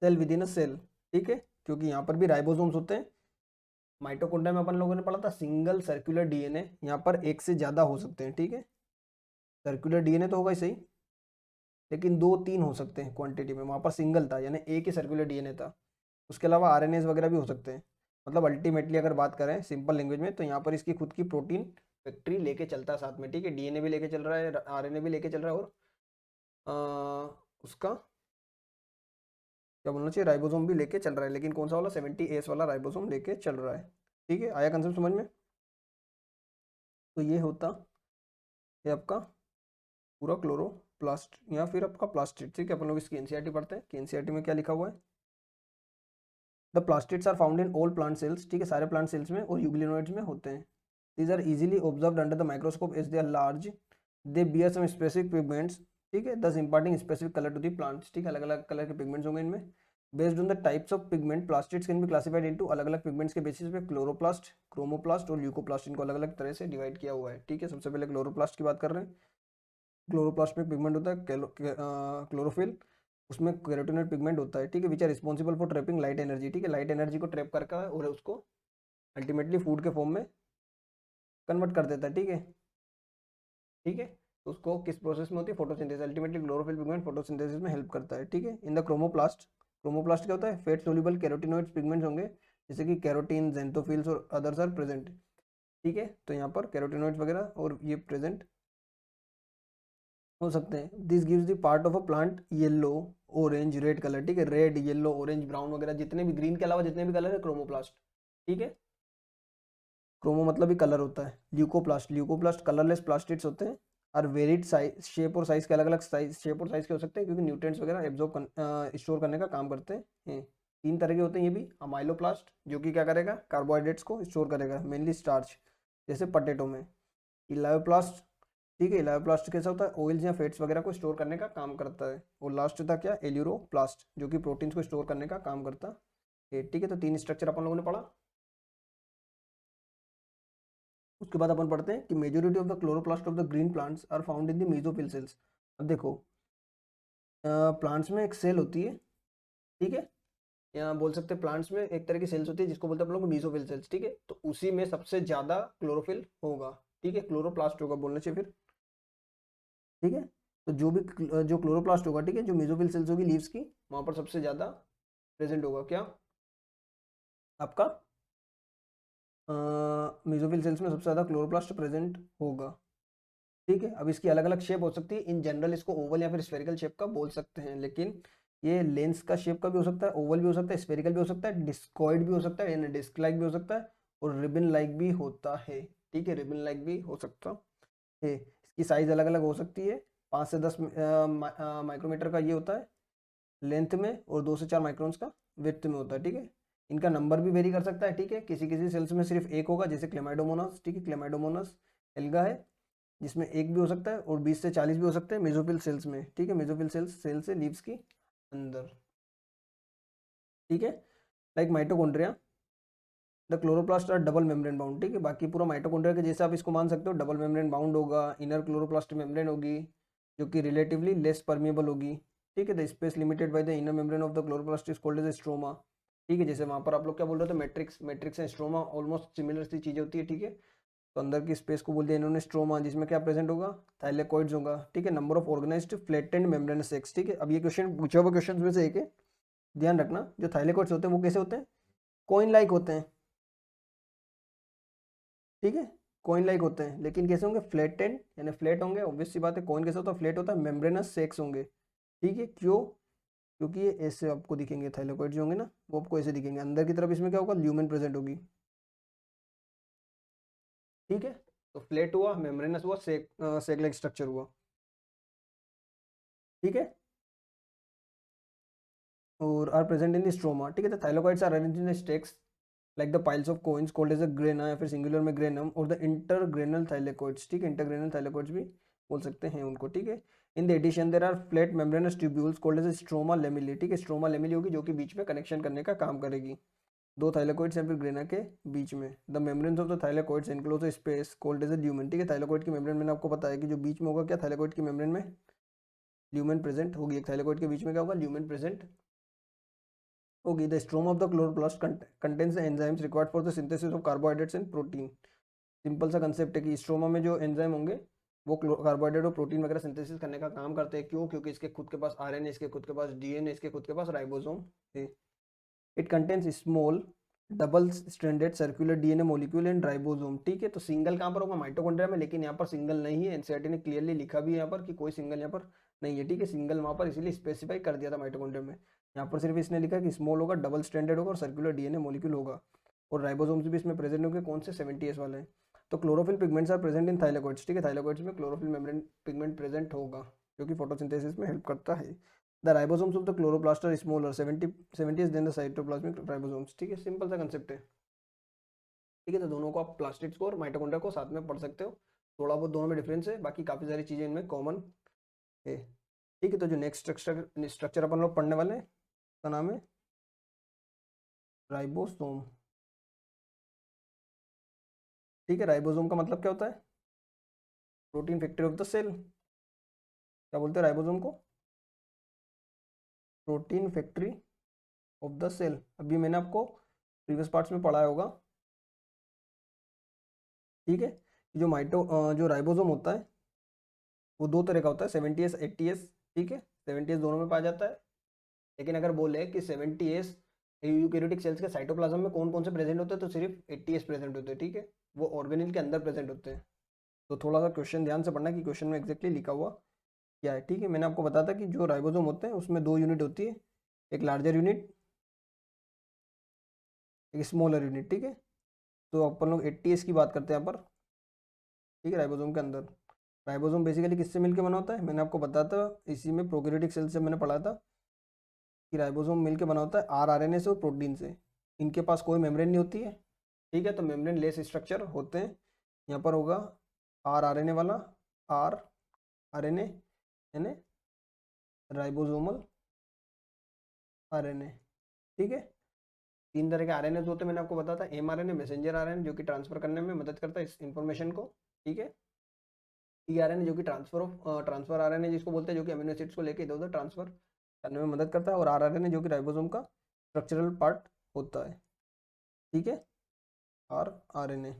cell within a cell. ठीक है, क्योंकि यहाँ पर भी राइबोसोम्स होते हैं। माइटोकॉन्ड्रिया में अपन लोगों ने पढ़ा था सिंगल सर्कुलर डीएनए, यहाँ पर एक से ज्यादा हो सकते हैं। ठीक है, सर्कुलर डीएनए तो होगा ही सही, लेकिन 2-3 हो सकते हैं क्वांटिटी में। वहाँ पर सिंगल था यानी एक ही सर्कुलर डीएनए था। उसके अलावा आरएनएस वगैरह भी हो सकते हैं। मतलब अल्टीमेटली अगर बात करें सिंपल लैंग्वेज में, तो यहाँ पर इसकी खुद की प्रोटीन फैक्ट्री लेके चलता है साथ में। ठीक है, डीएनए भी लेके चल रहा है, आरएनए भी लेके चल रहा है, और उसका क्या बोलना चाहिए, राइबोसोम भी लेके चल रहा है। लेकिन कौन सा वाला, 70S वाला राइबोसोम लेके चल रहा है। ठीक है, आया कंसेप्ट समझ में? तो ये होता है आपका पूरा क्लोरोप्लास्ट या फिर आपका प्लास्टिड। ठीक है, अपन लोग इसकी एनसीईआरटी पढ़ते हैं कि एनसीईआरटी में क्या लिखा हुआ है। The plastids are found in all plant cells. ठीक है, सारे प्लांट सेल्स में और यूग्लिनोइड्स में होते हैं। These are easily observed under the microscope as they are large, they bear some specific pigments. ठीक है, thus imparting specific colour to the plants. ठीक है, अलग अलग कलर के पिगमेंट्स होंगे इनमें। Based on the types of pigment, plastids can be classified into, अलग अलग पिगमेंट्स के बेसिस पे क्लोरोप्लास्ट, क्रोमोप्लास्ट और ल्यूकोप्लास्ट, इनको अलग अलग तरह से डिवाइड किया हुआ है। ठीक है, सबसे पहले क्लोरोप्लास्ट की बात कर रहे हैं। क्लोरोप्लास्ट में पिगमेंट होता है क्लोरोफिल, उसमें कैरोटीनॉइड पिगमेंट होता है। ठीक है, which are responsible for trapping light energy. ठीक है, लाइट एनर्जी को ट्रैप करके और उसको अल्टीमेटली फूड के फॉर्म में कन्वर्ट कर देता है। ठीक है, ठीक है, तो उसको किस प्रोसेस में होती है, photosynthesis. Ultimately chlorophyll pigment photosynthesis में हेल्प करता है। ठीक है, इन द क्रोमोप्लास्ट, क्रोमोप्लास्ट क्या होता है, फेट सोल्यूबल कैरोटीनॉइड्स पिगमेंट्स होंगे, जैसे कि कैरोटीन, जेंथोफिल्स और अदर्स आर प्रेजेंट। ठीक है, तो यहाँ पर कैरोटीनॉइड्स वगैरह और ये प्रेजेंट हो सकते हैं। This gives the part of a plant yellow, orange, red colour. ठीक है, रेड, येलो, ऑरेंज, ब्राउन वगैरह जितने भी, ग्रीन के अलावा जितने भी कलर है, क्रोमोप्लास्ट। ठीक है, क्रोमो मतलब ही कलर होता है। ल्यूकोप्लास्ट, ल्यूकोप्लास्ट कलरलेस प्लास्टिड्स होते हैं। और वेरिड साइज, शेप और साइज के, अलग अलग साइज, शेप और साइज के हो सकते हैं, क्योंकि न्यूट्रिएंट्स वगैरह एब्जॉर्ब स्टोर करने का काम करते हैं। 3 तरह के होते हैं ये भी। अमाइलोप्लास्ट जो कि क्या करेगा, कार्बोहाइड्रेट्स को स्टोर करेगा, मेनली स्टार्च, जैसे पटेटो में। इलायोप्लास्ट, ठीक है, इलायोप्लास्ट कैसा होता है, ऑयल्स या फैट्स वगैरह को स्टोर करने का काम करता है। और लास्ट था क्या, एल्यूरोप्लास्ट, जो कि प्रोटीन्स को स्टोर करने का काम करता है। ठीक है, तो 3 स्ट्रक्चर अपन लोगों ने पढ़ा। उसके बाद अपन पढ़ते हैं कि majority of the chloroplast of the green plants are found in the mesophyll cells. अब देखो, प्लांट्स में एक सेल होती है। ठीक है, या बोल सकते हैं प्लांट्स में एक तरह की सेल्स होती है जिसको बोलते हैं हम लोग मेसोफिल सेल्स। ठीक है, तो उसी में सबसे ज्यादा क्लोरोफिल होगा। ठीक है, क्लोरोप्लास्ट होगा बोलना चाहिए फिर। ठीक है, तो जो भी जो क्लोरोप्लास्ट होगा, ठीक है, जो मेसोफिल सेल्स होगी लीव्स की, वहां पर सबसे ज्यादा प्रेजेंट होगा क्या, आपका मेसोफिल सेल्स में सबसे ज्यादा क्लोरोप्लास्ट प्रेजेंट होगा। ठीक है, अब इसकी अलग अलग शेप हो सकती है। इन जनरल इसको ओवल या फिर स्फेरिकल शेप का बोल सकते हैं, लेकिन ये लेंस का शेप का भी हो सकता है, ओवल भी हो सकता है, स्फेरिकल भी हो सकता है, डिस्कॉइड भी हो सकता है यानी डिस्क लाइक भी हो सकता है, और रिबन लाइक भी होता है। ठीक है, रिबन लाइक भी हो सकता है। इसकी साइज अलग अलग हो सकती है। 5 से 10 माइक्रोमीटर का ये होता है लेंथ में, और 2 से 4 माइक्रोन्स का विड्थ में होता है। ठीक है, इनका नंबर भी वेरी कर सकता है। ठीक है, किसी किसी सेल्स में सिर्फ एक होगा, जैसे क्लेमाइडोमोनास। ठीक है, क्लेमाइडोमोनास एल्गा है जिसमें एक भी हो सकता है, और 20 से 40 भी हो सकते हैं मेसोफिल सेल्स में। ठीक है, मेसोफिल सेल्स सेल से लीव्स की अंदर। ठीक है, like mitochondria, the chloroplast are double membrane bound. ठीक है, बाकी पूरा माइटोकॉन्ड्रिया के जैसे आप इसको मान सकते हो, डबल मेम्ब्रेन बाउंड होगा। इनर क्लोरोप्लास्ट मेम्ब्रेन होगी जो कि रिलेटिवली लेस परमिएबल होगी। ठीक है, the space limited by the inner membrane of the chloroplast is called as stroma. ठीक है, जैसे वहां पर आप लोग क्या बोल रहे थे, matrix, matrix and stroma almost similar सी चीजें होती है। ठीक है, तो अंदर की स्पेस को बोल दिया इन्होंने स्ट्रोमा, जिसमें क्या प्रेजेंट होगा, थाइलेकोइड्स होगा। ठीक है, number of organised flattened membranous sacs. ठीक है, अब ये क्वेश्चन पूछा हुआ क्वेश्चन में से एक है, ध्यान रखना। जो थाइलेकोइड्स होते हैं वो कैसे होते हैं, कॉइन लाइक होते हैं। ठीक है, कॉइन लाइक होते हैं, लेकिन कैसे होंगे, फ्लैटेंड यानी फ्लैट होंगे। ऑब्वियस सी बात है, कॉइन कैसे होता है, फ्लैट होता है। मेम्ब्रेनस सेक्स होंगे। ठीक है, क्यों, क्योंकि ये ऐसे आपको दिखेंगे, थाइलेकोइड्स जो होंगे ना वो आपको ऐसे दिखेंगे। अंदर की तरफ इसमें क्या होगा, ल्यूमेन प्रेजेंट होगी। ठीक है, तो फ्लैट हुआ, मेम्ब्रेनस हुआ, सेक लाइक स्ट्रक्चर हुआ। ठीक है, और are present in the stroma, ठीक है। The thylakoids are arranged in stacks like the piles of coins called as a grana, या फिर सिंगुलर में ग्रेनम, और द इंटरग्रेनल थाइलाकोइड्स, ठीक है, इंटरग्रेनल थाइलाकोइड्स भी बोल सकते हैं उनको, ठीक है। In the addition there are flat membranous tubules called as stroma lamellae, ठीक है, स्ट्रोमा लेमिली होगी जो कि बीच में कनेक्शन करने का काम करेगी दो थाइलाकोइड्स या फिर ग्रेना के बीच में। The membranes of the thylakoids enclose a space called as a lumen, ठीक है। थाइलाकोइड की मेम्ब्रेन मैंने आपको बताया कि जो बीच में होगा क्या, थाइलाकोइड की मेम्ब्रेन में ल्यूमेन प्रेजेंट होगी, एक थाइलाकोइड के बीच में क्या होगा, ल्यूमेन प्रेजेंट होगी। The stroma of the chloroplast contains the enzymes required for the synthesis of carbohydrates and protein. Simple सा कंसेप्ट है कि स्ट्रोमा में जो एंजाइम होंगे वो कार्बोहाइड्रेट और प्रोटीन वगैरह सिंथेसिस करने का काम करते हैं। क्यों? क्योंकि इसके खुद के पास आरएनए, इसके खुद के पास डीएनए, इसके खुद के पास राइबोसोम है। It contains small double stranded circular DNA molecule and ribosome, ठीक है। तो सिंगल कहाँ पर होगा, माइटोकॉन्ड्रिया में, लेकिन यहाँ पर सिंगल नहीं है। एनसीईआरटी ने क्लियरली लिखा भी है यहाँ पर कि कोई सिंगल यहाँ पर नहीं है, ठीक है। सिंगल वहाँ पर इसीलिए स्पेसिफाई कर दिया था माइटोकॉन्ड्रिया में। यहाँ पर सिर्फ इसने लिखा कि स्मॉल होगा, डबल स्ट्रैंडेड होगा और सर्कुलर डीएनए मॉलिक्यूल होगा, और राइबोसोम्स भी इसमें प्रेजेंट होंगे। कौन से? 70S वाले हैं। तो chlorophyll pigments are present in thylakoids, ठीक है। थाइलाकोइड्स में क्लोरोफिल मेम्ब्रेन पिगमेंट प्रेजेंट होगा जो कि फोटोसिंथेसिस में हेल्प करता है। The ribosomes of the chloroplast are smaller 70 than the cytoplasmic ribosomes, ठीक है। सिंपल सा कंसेप्ट है, ठीक है। तो दोनों को आप प्लास्टिड्स को और माइटोकॉन्ड्रिया को साथ में पढ़ सकते हो। थोड़ा बहुत दोनों में डिफरेंस है, बाकी काफ़ी सारी चीज़ें इनमें कॉमन है, ठीक है। तो जो नेक्स्ट स्ट्रक्चर अपन लोग पढ़ने वाले हैं उसका नाम है राइबोसोम, ठीक है। राइबोसोम का मतलब क्या होता है? Protein factory of the cell. क्या बोलते हैं राइबोसोम को? Protein factory of the cell. अभी मैंने आपको प्रीवियस पार्ट्स में पढ़ाया होगा, ठीक है। जो जो राइबोसोम होता है वो दो तरह का होता है, 70S 80S, ठीक है। 70S दोनों में पाया जाता है, लेकिन अगर बोले कि 70S यूकैरियोटिक सेल्स के साइटोप्लाज्म में कौन कौन से प्रेजेंट होते हैं, तो सिर्फ 80S प्रेजेंट होते हैं, ठीक है। वो ऑर्गेनिल के अंदर प्रेजेंट होते हैं। तो थोड़ा सा क्वेश्चन ध्यान से पढ़ना कि क्वेश्चन में एग्जैक्टली लिखा हुआ क्या है, ठीक है। मैंने आपको बताया था कि जो राइबोसोम होते हैं उसमें दो यूनिट होती है, एक लार्जर यूनिट, एक स्मॉलर यूनिट, ठीक है। तो अपन लोग 80S की बात करते हैं यहाँ पर, ठीक है। राइबोसोम के अंदर राइबोसोम बेसिकली किससे मिलकर बना होता है? मैंने आपको बताया था इसी में प्रोकैरियोटिक सेल से मैंने पढ़ा था कि राइबोसोम मिलकर बना होता है RNA से और प्रोटीन से। इनके पास कोई मेम्ब्रेन नहीं होती है, ठीक है। तो मेम्ब्रेन लेस स्ट्रक्चर होते हैं। यहाँ पर होगा RNA वाला, RNA यानी राइबोसोमल RNA, ठीक है। तीन तरह के RNA होते हैं, मैंने आपको बताया था। mRNA, मैसेंजर RNA जो कि ट्रांसफर करने में मदद करता है इस इन्फॉर्मेशन को, ठीक है। tRNA जो कि ट्रांसफर RNA जिसको बोलते हैं, जो कि अमीनो एसिड्स को लेके इधर उधर ट्रांसफर करने में मदद करता है, और rRNA जो कि राइबोसोम का स्ट्रक्चरल पार्ट होता है, ठीक है। rRNA,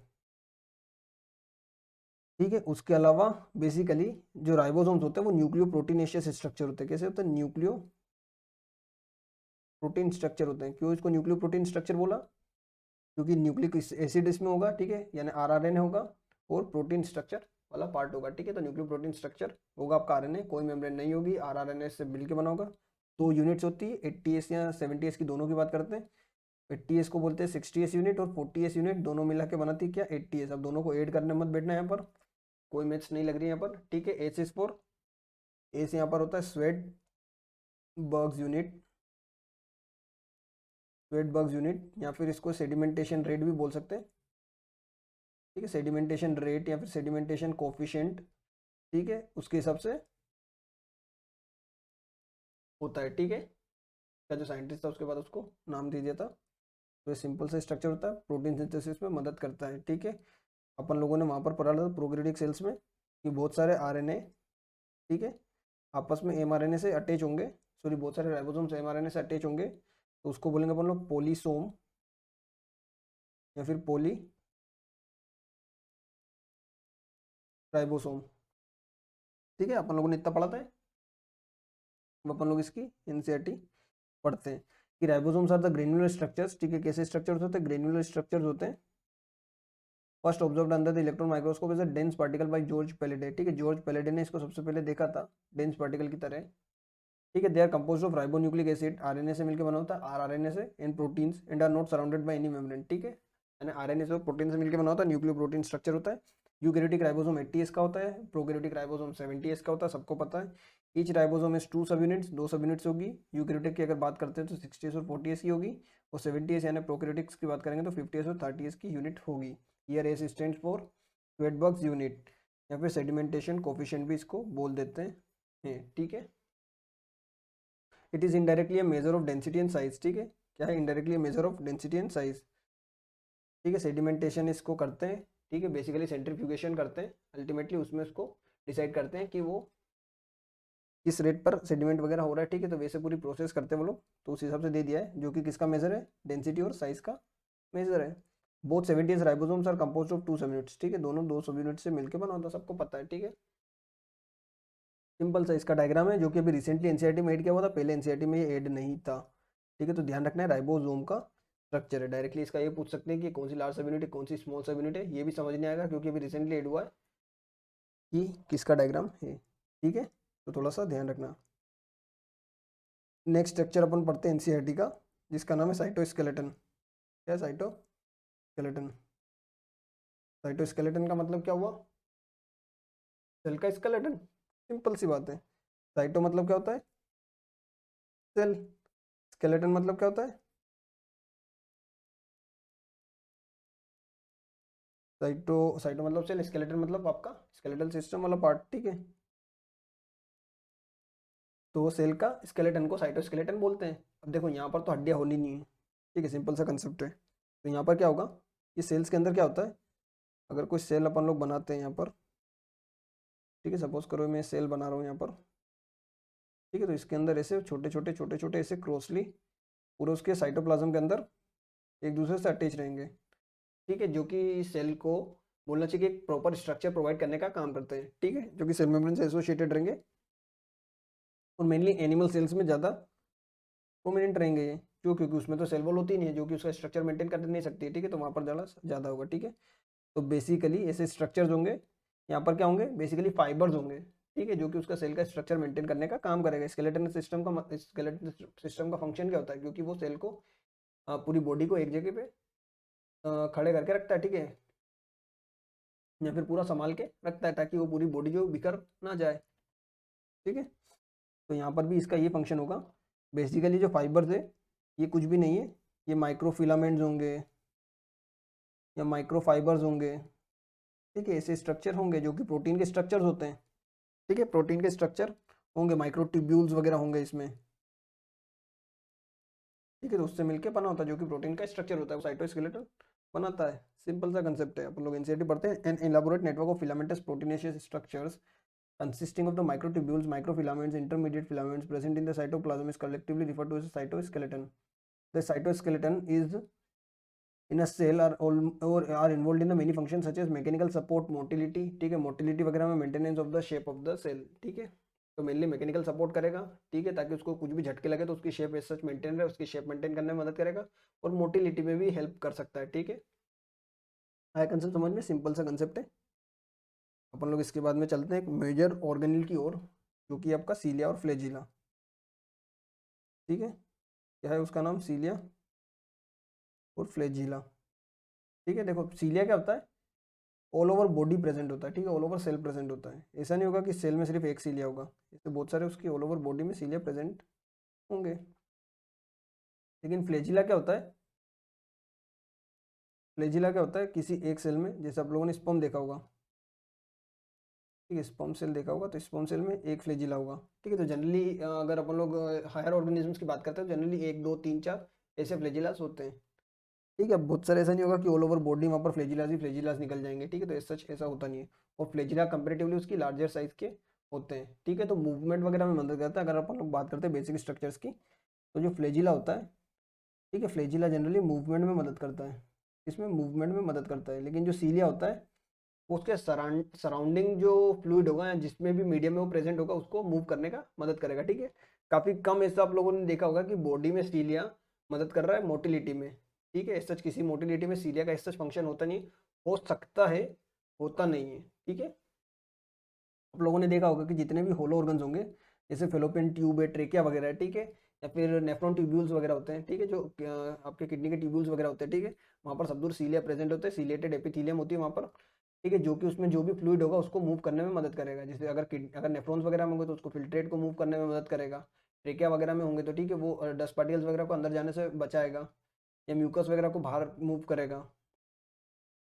ठीक है। उसके अलावा बेसिकली जो राइबोसोम्स होते हैं वो न्यूक्लियो प्रोटीनेशियस स्ट्रक्चर होते हैं। कैसे होते हैं? न्यूक्लियो प्रोटीन स्ट्रक्चर होते हैं। क्यों इसको न्यूक्लियो प्रोटीन स्ट्रक्चर बोला? क्योंकि न्यूक्लिक एसिड इसमें होगा, ठीक है, यानी RNA होगा, और प्रोटीन स्ट्रक्चर वाला पार्ट होगा, ठीक है। तो न्यूक्लियो प्रोटीन स्ट्रक्चर होगा आपका RNA, कोई मेम्ब्रेन नहीं होगी, RNA से मिलकर बना होगा। दो यूनिट्स होती है, 80S या 70S की, दोनों की बात करते हैं। 80S को बोलते हैं 60S यूनिट, और 40S यूनिट, दोनों मिला के बनाती है क्या? 80S। अब दोनों को ऐड करने मत बैठना यहाँ पर, कोई मैथ्स नहीं लग रही है यहाँ पर, ठीक है। एस इज फॉर एस यहाँ पर होता है sweat Berg's unit, sweat Berg's unit, या फिर इसको सेडिमेंटेशन रेट भी बोल सकते हैं, ठीक है। सेडिमेंटेशन रेट या फिर सेडिमेंटेशन कोफिशिएंट, ठीक है, उसके हिसाब से होता है, ठीक है। का जो साइंटिस्ट था उसके बाद उसको नाम दे दिया था। तो ये सिंपल सा स्ट्रक्चर होता है, प्रोटीन सिंथेसिस में मदद करता है, ठीक है। अपन लोगों ने वहाँ पर पढ़ा था प्रोकैरियोटिक सेल्स में कि बहुत सारे RNA, ठीक है, आपस में mRNA से अटैच होंगे, सॉरी बहुत सारे राइबोसोम से mRNA से अटैच होंगे, तो उसको बोलेंगे अपन लोग पोलीसोम या फिर पोली राइबोसोम, ठीक है। अपन लोगों ने इतना पढ़ा था। अब अपन लोग इसकी एनसीईआरटी पढ़ते हैं कि ribosomes are the granular structures, ठीक है। कैसे स्ट्रक्चर्स होते हैं? ग्रेन्युलर स्ट्रक्चर्स होते हैं। First observed under the electron microscope as a dense particle by George Palade, ठीक है। जॉर्ज पेलेडे ने इसको सबसे पहले देखा था डेंस पार्टिकल की तरह, ठीक है। They are composed of ribonucleic acid, RNA से मिलकर बना होता है, RNA से, and proteins, and are not surrounded by any membrane, ठीक है। यानी RNA से और प्रोटीन से मिलकर बना होता है, न्यूक्लियो प्रोटीन स्ट्रक्चर होता है। यूकैरियोटिक राइबोसोम 80S का होता है, प्रोकैरियोटिक राइबोसोम 70S का होता है, सबको पता है। ईच राइबोसोम इज 2 सब यूनिट्स, 2 सब यूनिट्स होगी। यूकैरियोटिक की अगर बात करते हैं तो 60s और 40s की होगी, और 70s यानी प्रोकैरियोटिक्स की बात करेंगे तो 50s और 30s की यूनिट होगी। Here S stands for Svedberg's unit, या फिर सेडिमेंटेशन कोफिशिएंट भी इसको बोल देते हैं, ठीक है। It is indirectly a measure of density and size, ठीक है, क्या है, indirectly measure of density and size, ठीक है। सेडिमेंटेशन इसको करते हैं, ठीक है, बेसिकली सेंट्रीफ्यूगेशन करते हैं, अल्टीमेटली उसमें उसको डिसाइड करते हैं कि वो किस रेट पर सेडिमेंट वगैरह हो रहा है, ठीक है। तो वैसे पूरी प्रोसेस करते हैं वो लोग, तो उस हिसाब से दे दिया है, जो कि किसका मेजर है, डेंसिटी और साइज का मेजर है। Both 70s ribosomes are composed of 2 सब यूनिट्स, ठीक है, दोनों 2 सब यूनिट से मिलकर बना होता है, सबको पता है, ठीक है। सिंपल सा इसका डायग्राम है, जो कि अभी रिसेंटली एनसीईआरटी में ऐड किया हुआ था, पहले एनसीईआरटी में ये ऐड नहीं था, ठीक है। तो ध्यान रखना है राइबोसोम का स्ट्रक्चर है, डायरेक्टली इसका ये पूछ सकते हैं कि कौन सी लार्ज सब यूनिट है, कौन सी स्मॉल सब यूनिट है, ये भी समझ नहीं आएगा क्योंकि अभी रिसेंटली ऐड हुआ है कि किसका डायग्राम है, ठीक है। तो थोड़ा सा ध्यान रखना। नेक्स्ट स्ट्रक्चर अपन पढ़ते हैं एनसीईआरटी का, जिसका नाम है साइटोस्केलेटन। क्या है साइटोस्केलेटन? साइटोस्केलेटन का मतलब क्या हुआ, सेल का स्केलेटन, सिंपल सी बात है। साइटो मतलब क्या होता है, सेल, स्केलेटन मतलब क्या होता है, साइटो, साइटो मतलब सेल, स्केलेटन मतलब आपका स्केलेटल सिस्टम वाला पार्ट, ठीक है। तो सेल का स्केलेटन को साइटोस्केलेटन बोलते हैं। अब देखो यहाँ पर तो हड्डियाँ होनी नहीं है, ठीक है, सिंपल सा कंसेप्ट है। तो यहाँ पर क्या होगा, ये सेल्स के अंदर क्या होता है, अगर कोई सेल अपन लोग बनाते हैं यहाँ पर, ठीक है, सपोज करो मैं सेल बना रहा हूँ यहाँ पर, ठीक है, तो इसके अंदर ऐसे छोटे छोटे ऐसे क्रॉसली पूरे उसके साइटोप्लाज्म के अंदर एक दूसरे से अटैच रहेंगे, ठीक है, जो कि सेल को बोलना चाहिए कि एक प्रॉपर स्ट्रक्चर प्रोवाइड करने का काम करते हैं, ठीक है, जो कि सेल मेम्ब्रेन से एसोसिएटेड रहेंगे, और मेनली एनिमल सेल्स में ज़्यादा प्रोमिनेंट रहेंगे ये, क्यों, क्योंकि उसमें तो सेल वॉल होती नहीं है जो कि उसका स्ट्रक्चर मेंटेन कर नहीं सकती है, ठीक है, तो वहाँ पर ज़्यादा होगा, ठीक है। तो बेसिकली ऐसे स्ट्रक्चर्स होंगे, यहाँ पर क्या होंगे, बेसिकली फाइबर्स होंगे, ठीक है, जो कि उसका सेल का स्ट्रक्चर मेंटेन करने का काम करेगा। स्केलेटन सिस्टम का फंक्शन क्या होता है, क्योंकि वो सेल को पूरी बॉडी को एक जगह पे खड़े करके रखता है, ठीक है, या फिर पूरा संभाल के रखता है ताकि वो पूरी बॉडी जो बिखर ना जाए, ठीक है। तो यहाँ पर भी इसका ये फंक्शन होगा। बेसिकली जो फाइबर्स है ये कुछ भी नहीं है, ये माइक्रोफिलामेंट्स होंगे या माइक्रोफाइबर्स होंगे, ठीक है, ऐसे स्ट्रक्चर होंगे जो कि प्रोटीन के स्ट्रक्चर्स होते हैं, ठीक है, प्रोटीन के स्ट्रक्चर होंगे, माइक्रोट्यूब्यूल्स वगैरह होंगे इसमें, ठीक है, तो उससे मिलकर बना होता है, जो कि प्रोटीन का स्ट्रक्चर होता है, वो साइटोस्केलेटन बनाता है। सिंपल सा कंसेप्ट है, अपन लोग एनसीईआरटी पढ़ते हैं। An elaborate network of filamentous proteinaceous structures consisting of the microtubules, microfilaments, intermediate filaments present in the cytoplasm is collectively referred to as a cytoskeleton. The cytoskeleton is in a cell or are involved in the many functions such as mechanical support, motility, ठीक है, motility वगैरह में maintenance of the shape of the cell, ठीक है, तो mainly mechanical support करेगा, ठीक है, ताकि उसको कुछ भी झटके लगे तो उसकी शेप एज सच मेंटेन रहे, उसकी शेप मेंटेन करने में मदद करेगा, और मोटिलिटी में भी हेल्प कर सकता है, ठीक है। आया कंसेप्ट समझ में, सिंपल सा कंसेप्ट है। अपन लोग इसके बाद में चलते हैं एक मेजर ऑर्गेनल की ओर, जो कि आपका सीलिया और फ्लैजिला, ठीक है, क्या है उसका नाम, सीलिया और फ्लैजिला, ठीक है। देखो सीलिया क्या होता है, ऑल ओवर बॉडी प्रेजेंट होता है, ठीक है, ऑल ओवर सेल प्रेजेंट होता है, ऐसा नहीं होगा कि सेल में सिर्फ एक सीलिया होगा, इससे बहुत सारे उसकी ऑल ओवर बॉडी में सीलिया प्रेजेंट होंगे। लेकिन फ्लैजिला क्या होता है, फ्लैजिला क्या होता है, किसी एक सेल में, जैसे आप लोगों ने स्पर्म देखा होगा, ठीक है, स्पर्म सेल देखा होगा, तो स्पर्म सेल में एक फ्लैजिला होगा, ठीक है। तो जनरली अगर अपन लोग हायर ऑर्गेनिजम्स की बात करते हैं तो जनरली 1 2 3 4 ऐसे फ्लैजिलास होते हैं, ठीक है। बहुत सारे ऐसा नहीं होगा कि ऑल ओवर बॉडी वहाँ पर फ्लैजिलास ही फ्लैजिलास निकल जाएंगे, ठीक है, तो सच ऐसा होता नहीं है। और फ्लैजिला कंपेरेटिवली उसकी लार्जर साइज के होते हैं, ठीक है, तो मूवमेंट वगैरह में मदद करता है। अगर अपन लोग बात करते हैं बेसिक स्ट्रक्चर्स की, तो जो फ्लैजिला होता है, ठीक है, फ्लैजिला जनरली मूवमेंट में मदद करता है, इसमें मूवमेंट में मदद करता है। लेकिन जो सीलिया होता है वो उसके सराउंडिंग जो फ्लूइड होगा या जिसमें भी मीडियम में वो प्रेजेंट होगा उसको मूव करने का मदद करेगा, ठीक है। काफ़ी कम ऐसा आप लोगों ने देखा होगा कि बॉडी में सीलिया मदद कर रहा है मोटिलिटी में, ठीक है, सच किसी मोटिलिटी में सीलिया का सच फंक्शन होता नहीं, हो सकता है, होता नहीं है, ठीक है। आप लोगों ने देखा होगा कि जितने भी होलो ऑर्गन्स होंगे, जैसे फेलोपियन ट्यूब है, ट्रेकिया वगैरह है, ठीक है, या फिर नेफ्रॉन ट्यूब्यूल्स वगैरह होते हैं, ठीक है, जो आपके किडनी के ट्यूब्यूल्स वगैरह होते हैं, ठीक है, वहाँ पर सब दूर सीलिया प्रेजेंट होते हैं, सीलिएटेड एपिथेलियम होती है वहाँ पर, ठीक है, जो कि उसमें जो भी फ्लूइड होगा उसको मूव करने में मदद करेगा। जैसे अगर नेफ्रॉन्स वगैरह में होंगे तो उसको फिल्ट्रेट को मूव करने में मदद करेगा। ट्रेकिया वगैरह में होंगे तो ठीक है, वो डस्ट पार्टिकल्स वगैरह को अंदर जाने से बचाएगा, या म्यूकस वगैरह को बाहर मूव करेगा।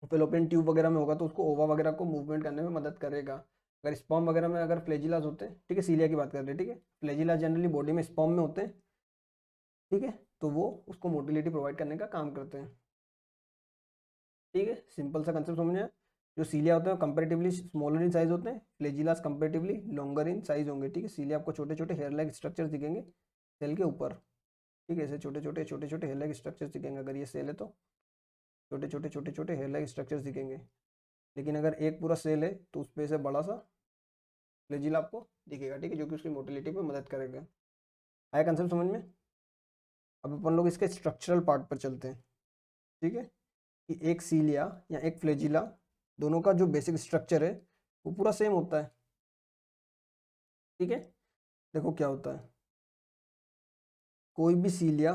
फेलोपियन ट्यूब वगैरह में होगा तो उसको ओवा वगैरह को मूवमेंट करने में मदद करेगा। अगर स्पर्म वगैरह में अगर फ्लैजिलाज होते हैं, ठीक है, सीलिया की बात कर रहे हैं, ठीक है, फ्लैजिला जनरली बॉडी में स्पर्म में होते हैं, ठीक है, तो वो उसको मोटिलिटी प्रोवाइड करने का काम करते हैं। ठीक है, सिंपल सा कंसेप्ट समझ में आया? जो सीलिया होते हैं कंपेरेटिवली स्मॉलर इन साइज होते हैं, फ्लैजिलास कंपेरेटिवली लॉन्गर इन साइज होंगे। ठीक है, सीलिया आपको छोटे छोटे हेयर लाइक स्ट्रक्चर्स दिखेंगे सेल के ऊपर। ठीक है, ऐसे छोटे छोटे हेयर लाइक स्ट्रक्चर्स दिखेंगे। अगर ये सेल है तो छोटे छोटे हेयर लाइक स्ट्रक्चर्स दिखेंगे। लेकिन अगर एक पूरा सेल है तो उस पर से बड़ा सा फ्लैजिला आपको दिखेगा। ठीक है, जो कि उसकी मोटिलिटी में मदद करेगा। आया कंसेप्ट समझ में? अब अपन लोग इसके स्ट्रक्चरल पार्ट पर चलते हैं। ठीक है, कि एक सीलिया या एक फ्लैजिला, दोनों का जो बेसिक स्ट्रक्चर है वो पूरा सेम होता है। ठीक है, देखो क्या होता है, कोई भी सीलिया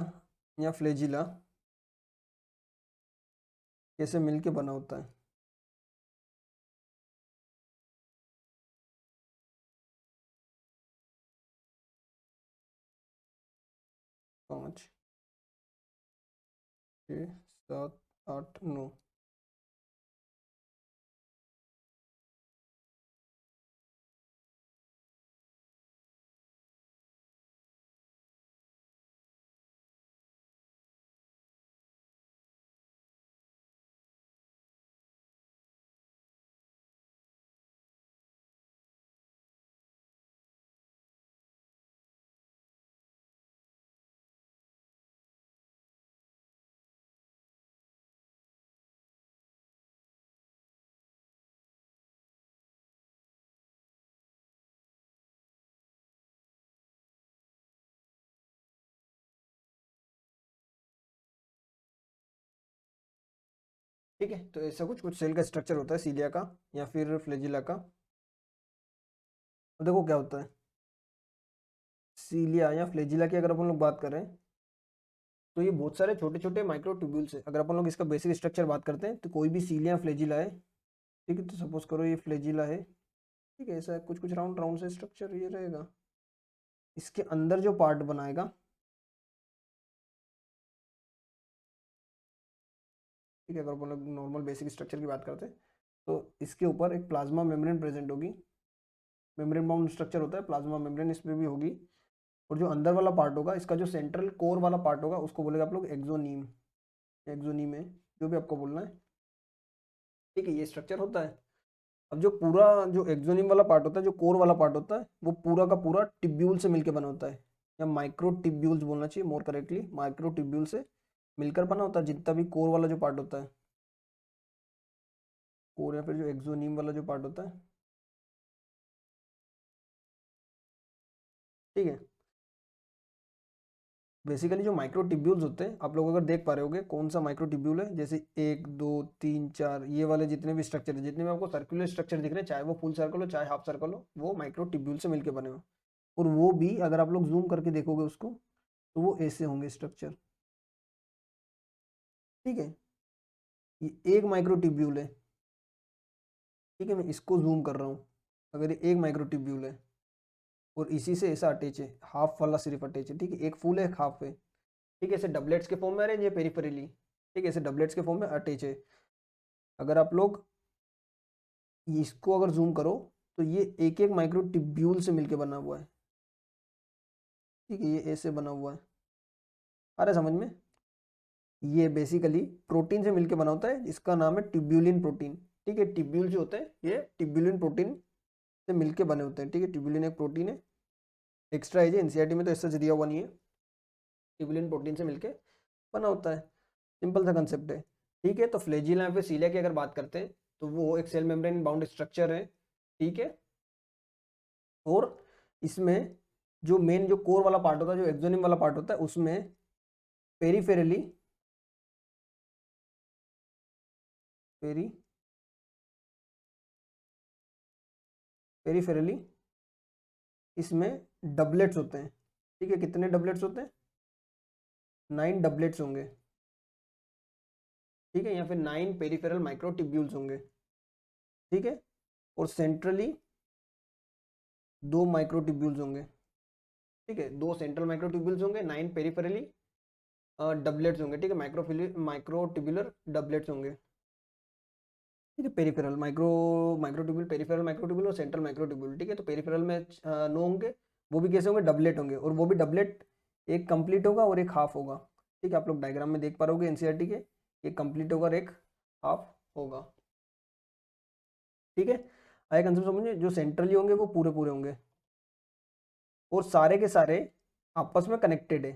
या फ्लैजिला कैसे मिलके बना होता है। 5, 6, 7, 8, 9। ठीक है, तो ऐसा कुछ कुछ सेल का स्ट्रक्चर होता है सीलिया का या फिर फ्लैजिला का। तो देखो क्या होता है, सीलिया या फ्लैजिला की अगर अपन लोग बात करें तो ये बहुत सारे छोटे छोटे माइक्रोट्यूब्यूल्स है। अगर अपन लोग इसका बेसिक स्ट्रक्चर बात करते हैं तो कोई भी सीलिया फ्लैजिला है, ठीक है, तो सपोज करो ये फ्लैजिला है। ठीक है, ऐसा कुछ कुछ राउंड राउंड से स्ट्रक्चर ये रहेगा। इसके अंदर जो पार्ट बनाएगा, ठीक है, अगर अपन लोग नॉर्मल बेसिक स्ट्रक्चर की बात करते हैं तो इसके ऊपर एक प्लाज्मा मेम्ब्रेन प्रेजेंट होगी। मेम्ब्रेन बाउंड स्ट्रक्चर होता है, प्लाज्मा मेम्ब्रेन इस पे भी होगी। और जो अंदर वाला पार्ट होगा, इसका जो सेंट्रल कोर वाला पार्ट होगा उसको बोलेगा आप लोग एक्सोनीम। एक्सोनीम है, जो भी आपको बोलना है। ठीक है, ये स्ट्रक्चर होता है। अब जो पूरा जो एक्सोनीम वाला पार्ट होता है, जो कोर वाला पार्ट होता है, वो पूरा का पूरा टिब्यूल से मिलकर बना होता है, या माइक्रो टिब्यूल्स बोलना चाहिए मोर करेक्टली। माइक्रो टिब्यूल से मिलकर बना होता है जितना भी कोर वाला जो पार्ट होता है, कोर या फिर जो एक्सोनीम वाला जो पार्ट होता है। ठीक है, बेसिकली जो माइक्रोट्यूब्यूल्स होते हैं, आप लोग अगर देख पा रहे होगे कौन सा माइक्रोट्यूब्यूल है, जैसे 1, 2, 3, 4 ये वाले जितने भी स्ट्रक्चर है, जितने भी आपको सर्कुलर स्ट्रक्चर दिख रहे हैं, चाहे वो फुल सर्कल हो चाहे हाफ सर्कल हो, वो माइक्रोट्यूब्यूल से मिलकर बने हो। और वो भी अगर आप लोग जूम करके देखोगे उसको तो वो ऐसे होंगे स्ट्रक्चर। ठीक है, ये एक माइक्रोट्यूब्यूल है। ठीक है, मैं इसको जूम कर रहा हूँ। अगर ये एक माइक्रोट्यूब्यूल है और इसी से ऐसा अटैच है, हाफ वाला सिर्फ अटैच है। ठीक है, एक फुल है एक हाफ है। ठीक है, ऐसे डबलेट्स के फॉर्म में अरेंज है पेरिफेरली। ठीक है, ऐसे डबलेट्स के फॉर्म में अटैच है। अगर आप लोग इसको अगर जूम करो तो ये एक एक माइक्रो ट्यूब्यूल से मिलके बना हुआ है। ठीक है, ये ऐसे बना हुआ है। आ रहा है समझ में? ये बेसिकली प्रोटीन से मिलके बना होता है, इसका नाम है ट्यूब्यूलिन प्रोटीन। ठीक है, ट्यूब्यूल जो होते हैं ये ट्यूब्यूलिन प्रोटीन से मिलके बने होते हैं। ठीक है, ट्यूब्यूलिन एक प्रोटीन है, एक्स्ट्रा है, एनसीईआरटी में तो ऐसा दिया हुआ नहीं है। ट्यूब्यूलिन प्रोटीन से मिलके बना होता है, सिंपल सा कंसेप्ट है। ठीक है, तो फ्लैजिला या फिर सीलिया की अगर बात करते हैं तो वो एक सेल मेम्ब्रेन बाउंड स्ट्रक्चर है। ठीक है, और इसमें जो मेन जो कोर वाला पार्ट होता है, जो एक्सोनिम वाला पार्ट होता है, उसमें पेरीफेरली पेरी पेरीफेरली इसमें डबलेट्स होते हैं। ठीक है, कितने डबलेट्स होते हैं? 9 डबलेट्स होंगे। ठीक है, या फिर 9 पेरीफेरल माइक्रोट्यूब्यूल्स होंगे। ठीक है, और सेंट्रली 2 माइक्रोट्यूब्यूल्स होंगे, ठीक है, 2 सेंट्रल माइक्रोट्यूब्यूल्स होंगे, 9 पेरिफेरली डबलेट्स होंगे, ठीक है, माइक्रोट्यूबुलर डबलेट्स होंगे, ठीक है, पेरिफेरल माइक्रोट्यूब्यूल, पेरिफेरल माइक्रोट्यूब्यूल और सेंट्रल माइक्रोट्यूब्यूल, ठीक है, तो पेरिफेरल में 9 होंगे, वो भी कैसे होंगे, डबलेट होंगे, और वो भी डबलेट एक कंप्लीट होगा और एक हाफ होगा, ठीक है, आप लोग डायग्राम में देख पा रहे होगे एनसीईआरटी के, एक कंप्लीट होगा और एक हाफ होगा, ठीक है। आया कंसेप्ट समझिए, जो सेंट्रली होंगे वो पूरे पूरे होंगे और सारे के सारे आपस में कनेक्टेड है,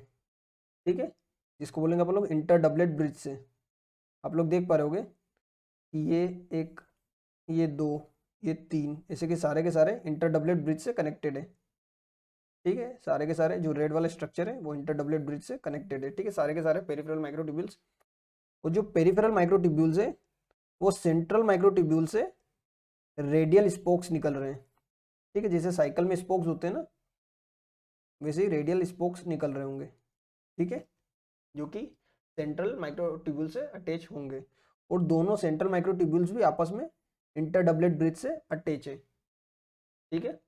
ठीक है, जिसको बोलेंगे आप लोग इंटर डबलेट ब्रिज से। आप लोग देख पा रहे होगे कि ये एक, ये दो, ये तीन, ऐसे के सारे इंटर डबलेट ब्रिज से कनेक्टेड है, ठीक है, सारे के सारे जो रेड वाला स्ट्रक्चर है वो इंटर डबलेट ब्रिज से कनेक्टेड है, ठीक है, सारे के सारे पेरिफेरल माइक्रोट्यूब्यूल्स। और जो पेरिफेरल माइक्रोट्यूब्यूल्स है वो सेंट्रल माइक्रोट्यूब्यूल से रेडियल स्पोक्स निकल रहे हैं, ठीक है, जैसे साइकिल में स्पोक्स होते हैं ना, वैसे ही रेडियल स्पोक्स निकल रहे होंगे, ठीक है, जो कि सेंट्रल माइक्रोट्यूब्यूल से अटैच होंगे, और दोनों सेंट्रल माइक्रोट्यूब्यूल्स भी आपस में इंटर डबलेट ब्रिज से अटैच है, ठीक है।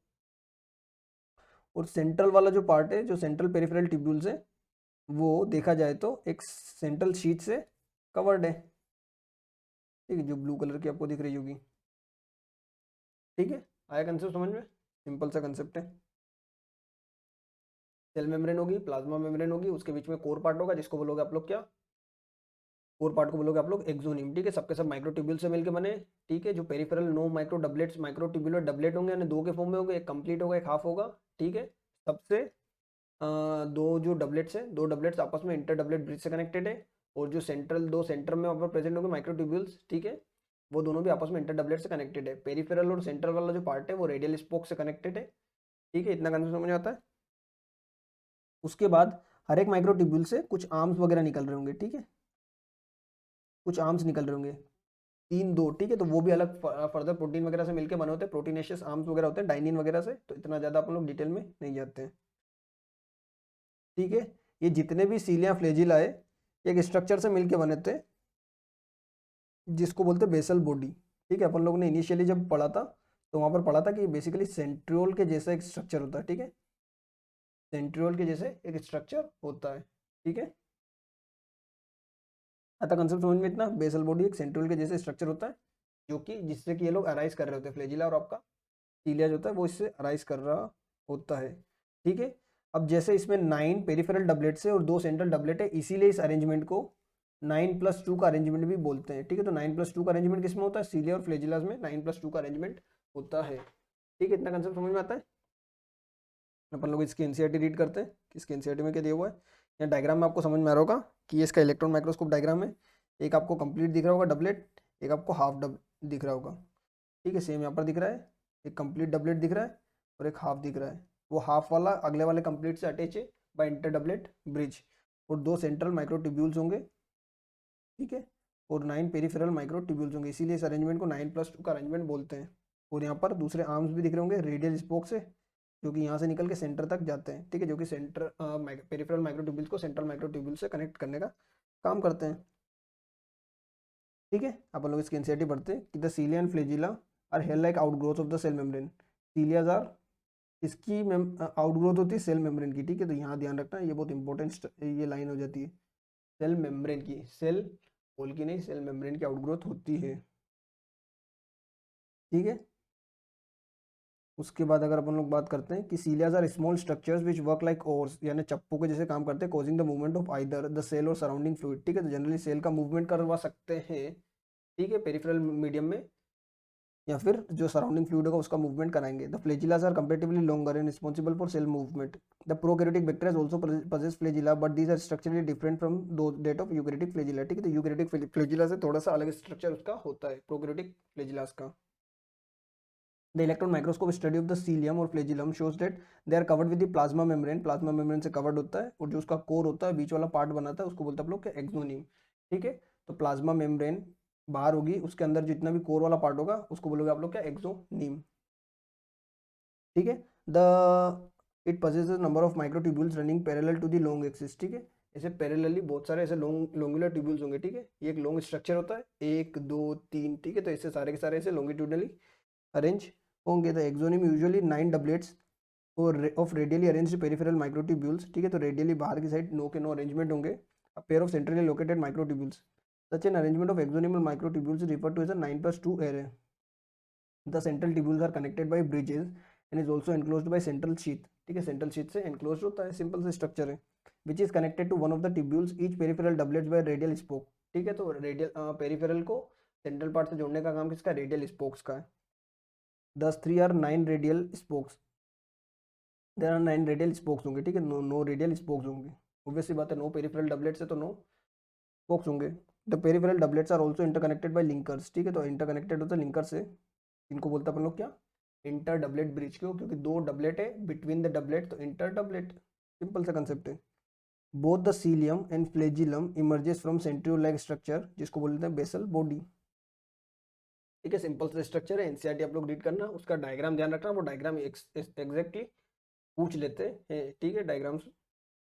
और सेंट्रल वाला जो पार्ट है, जो सेंट्रल पेरिफेरल ट्यूब्यूल्स है, वो देखा जाए तो एक सेंट्रल शीट से कवर्ड है, ठीक है, जो ब्लू कलर की आपको दिख रही होगी, ठीक है। आया कंसेप्ट समझ में, सिंपल सा कंसेप्ट है। सेल मेम्ब्रेन होगी, प्लाज्मा मेम्ब्रेन होगी, उसके बीच में कोर पार्ट होगा, जिसको बोलोगे आप लोग क्या, कोर पार्ट को बोलोगे आप लोग एक्सोनिम, ठीक है, सबके सब माइक्रोट्यूब्यूल से मिलकर बने, ठीक है, जो peripheral nine micro doublets microtubular doublet होंगे, यानी दो के फॉर्म में होंगे, एक कंप्लीट होगा एक हाफ होगा, ठीक है, सबसे दो जो डबलेट्स हैं, दो डबलेट्स आपस में इंटर डबलेट ब्रिज से कनेक्टेड है, और जो सेंट्रल दो सेंटर में वहाँ पर प्रेजेंट होंगे माइक्रोट्यूब्यूल्स, ठीक है, वो दोनों भी आपस में इंटर डबलेट से कनेक्टेड है। पेरिफेरल और सेंट्रल वाला जो पार्ट है वो रेडियल स्पोक से कनेक्टेड है, ठीक है, इतना कंसेप्ट समझ आता है। उसके बाद हर एक माइक्रोट्यूब्यूल से कुछ आर्म्स वगैरह निकल रहे होंगे, ठीक है, कुछ आर्म्स निकल रहे होंगे, तीन दो, ठीक है, तो वो भी अलग फर्दर प्रोटीन वगैरह से मिलकर बने होते हैं, प्रोटीनेशियस आर्म्स वगैरह होते हैं डाइनिन वगैरह से, तो इतना ज़्यादा अपन लोग डिटेल में नहीं जाते हैं, ठीक है। ये जितने भी सीलिया फ्लेजिला है एक स्ट्रक्चर से मिलके बने थे, जिसको बोलते हैं बेसल बॉडी, ठीक है, अपन लोग ने इनिशियली जब पढ़ा था तो वहाँ पर पढ़ा था कि बेसिकली सेंट्रियोल के जैसा एक स्ट्रक्चर होता है, ठीक है, सेंट्रियोल के जैसे एक स्ट्रक्चर होता है, ठीक है। आता कंसेप्ट समझ में इतना, बेसल बॉडी एक सेंट्रियोल के जैसे स्ट्रक्चर होता है, जो कि जिससे कि ये लोग अराइज कर रहे होते हैं, फ्लेजिला और आपका सीलिया जो होता है वो इससे अराइज कर रहा होता है, ठीक है। अब जैसे इसमें 9 पेरिफेरल डबलेट्स है और 2 सेंट्रल डबलेट है, इसीलिए इस अरेंजमेंट को 9+2 का अरेंजमेंट भी बोलते हैं, ठीक है, तो 9+2 का अरेंजमेंट किसमें होता है, सीलिया और फ्लेजिलास में 9+2 का अरेंजमेंट होता है, ठीक है, इतना कंसेप्ट समझ में आता है। अपन लोग इसकी एनसीईआरटी रीड करते हैं कि इसके एनसीईआरटी में क्या दिया हुआ है। यहाँ डायग्राम में आपको समझ में आ रहा होगा कि ये इसका इलेक्ट्रॉन माइक्रोस्कोप डायग्राम है, एक आपको कंप्लीट दिख रहा होगा डबलेट, एक आपको हाफ डब दिख रहा होगा, ठीक है, सेम यहाँ पर दिख रहा है, एक कंप्लीट डबलेट दिख रहा है और एक हाफ दिख रहा है, वो हाफ वाला अगले वाले कंप्लीट से अटैच है बाय इंटर डबलेट ब्रिज, और 2 सेंट्रल माइक्रोट्यूब्यूल्स होंगे, ठीक है, और 9 पेरिफेरल माइक्रोट्यूब्यूल्स होंगे, इसीलिए इस अरेंजमेंट को 9+2 का अरेंजमेंट बोलते हैं। और यहाँ पर दूसरे आर्म्स भी दिख रहे होंगे रेडियल स्पोक से, जो कि यहाँ से निकल के सेंटर तक जाते हैं, ठीक है, जो कि सेंटर पेरिफेरल माइक्रोट्यूब्यूल्स को सेंट्रल माइक्रोट्यूब्यूल से कनेक्ट करने का काम करते हैं, ठीक है। अपन लोग इसकी एनसीईआरटी पढ़ते हैं कि the cilia and flagella are hair like outgrowth of the cell membrane, cilias are, इसकी आउटग्रोथ होती है सेल मेम्ब्रेन की, ठीक है, तो यहाँ ध्यान रखना, ये बहुत इंपॉर्टेंट ये लाइन हो जाती है, सेल मेम्ब्रेन की, सेल वॉल की नहीं, सेल मेम्ब्रेन की आउटग्रोथ होती है, ठीक है। उसके बाद अगर अपन लोग बात करते हैं कि cilias are small structures which work like oars, यानी चप्पू के जैसे काम करते हैं, causing the movement of either the cell or surrounding fluid, ठीक है, तो जनरली सेल का मूवमेंट करवा सकते हैं, ठीक है, पेरिफेरल मीडियम में, या फिर जो सराउंडिंग फ्लूइड होगा उसका मूवमेंट कराएंगे। The flagellas are comparatively longer and responsible for cell movement. The prokaryotic bacteria also possess flagella but these are structurally different from that of eukaryotic flagella, ठीक है, तो यूकैरियोटिक फ्लेजिला से थोड़ा सा अलग स्ट्रक्चर उसका होता है प्रोकैरियोटिक फ्लेजिलास का। The electron microscope study of the cilium और flagellum shows that they are covered with the plasma membrane, plasma membrane से covered होता है, और जो उसका कोर होता है बीच वाला पार्ट बनाता है उसको बोलते हैं आप लोग क्या, एक्सोनिम, ठीक है, तो प्लाज्मा मेम्ब्रेन बाहर होगी, उसके अंदर जितना भी कोर वाला पार्ट होगा उसको बोलोगे आप लोग क्या, एक्सोनिम, ठीक है। The it possesses number of microtubules running parallel to the long axis, ठीक है, ऐसे पैरेलली बहुत सारे ऐसे लोंगुलर ट्यूब्यूल्स होंगे, ठीक है। ये एक लॉन्ग स्ट्रक्चर होता है, 1 2 3, ठीक है। तो ऐसे सारे के सारे ऐसे लॉन्गिट्यूडनली अरेंज होंगे। The exonym usually 9 doublets of radially arranged peripheral microtubules, ठीक है। तो रेडियली बाहर की साइड 9 के 9 अरेंजमेंट होंगे। A pair of centrally located microtubules, such an arrangement of axonemal microtubules refer to as a 9+2 array. The central tubules are connected by bridges and is also enclosed by central sheath, ठीक है। central sheath से enclosed होता है, simple से structure है। which is connected to one of the tubules, each peripheral doublets by radial spoke, ठीक है। तो रेडियल पेरिफेरल को सेंट्रल पार्ट से जोड़ने का काम किसका, रेडियल स्पोक्स का है। thus 3 are 9 radial spokes, there are 9 radial spokes होंगे, ठीक है। नो रेडियल स्पोक्स होंगे, ऑब्वियसली बात है। नो पेरिफेरल डबलेट्स है तो नो स्पोक्स होंगे। The peripheral doublets are also interconnected by linkers, ठीक है। तो इंटरकनेक्टेड होता है लिंकर से, इनको बोलते हैं अपन लोग क्या, इंटर डबलेट ब्रिज। क्यों, क्योंकि 2 डबलेट है बिटवीन द डबलेट, तो इंटर डबलेट, सिंपल सा कंसेप्ट है। Both the cilium and flagellum emerges from centriole like structure, जिसको बोलते हैं बेसल बॉडी, ठीक है। सिंपल सा स्ट्रक्चर है, एनसीईआरटी आप लोग रीड करना, उसका डायग्राम ध्यान रखना। वो डायग्राम एग्जैक्टली पूछ लेते हैं, ठीक है। डायग्राम्स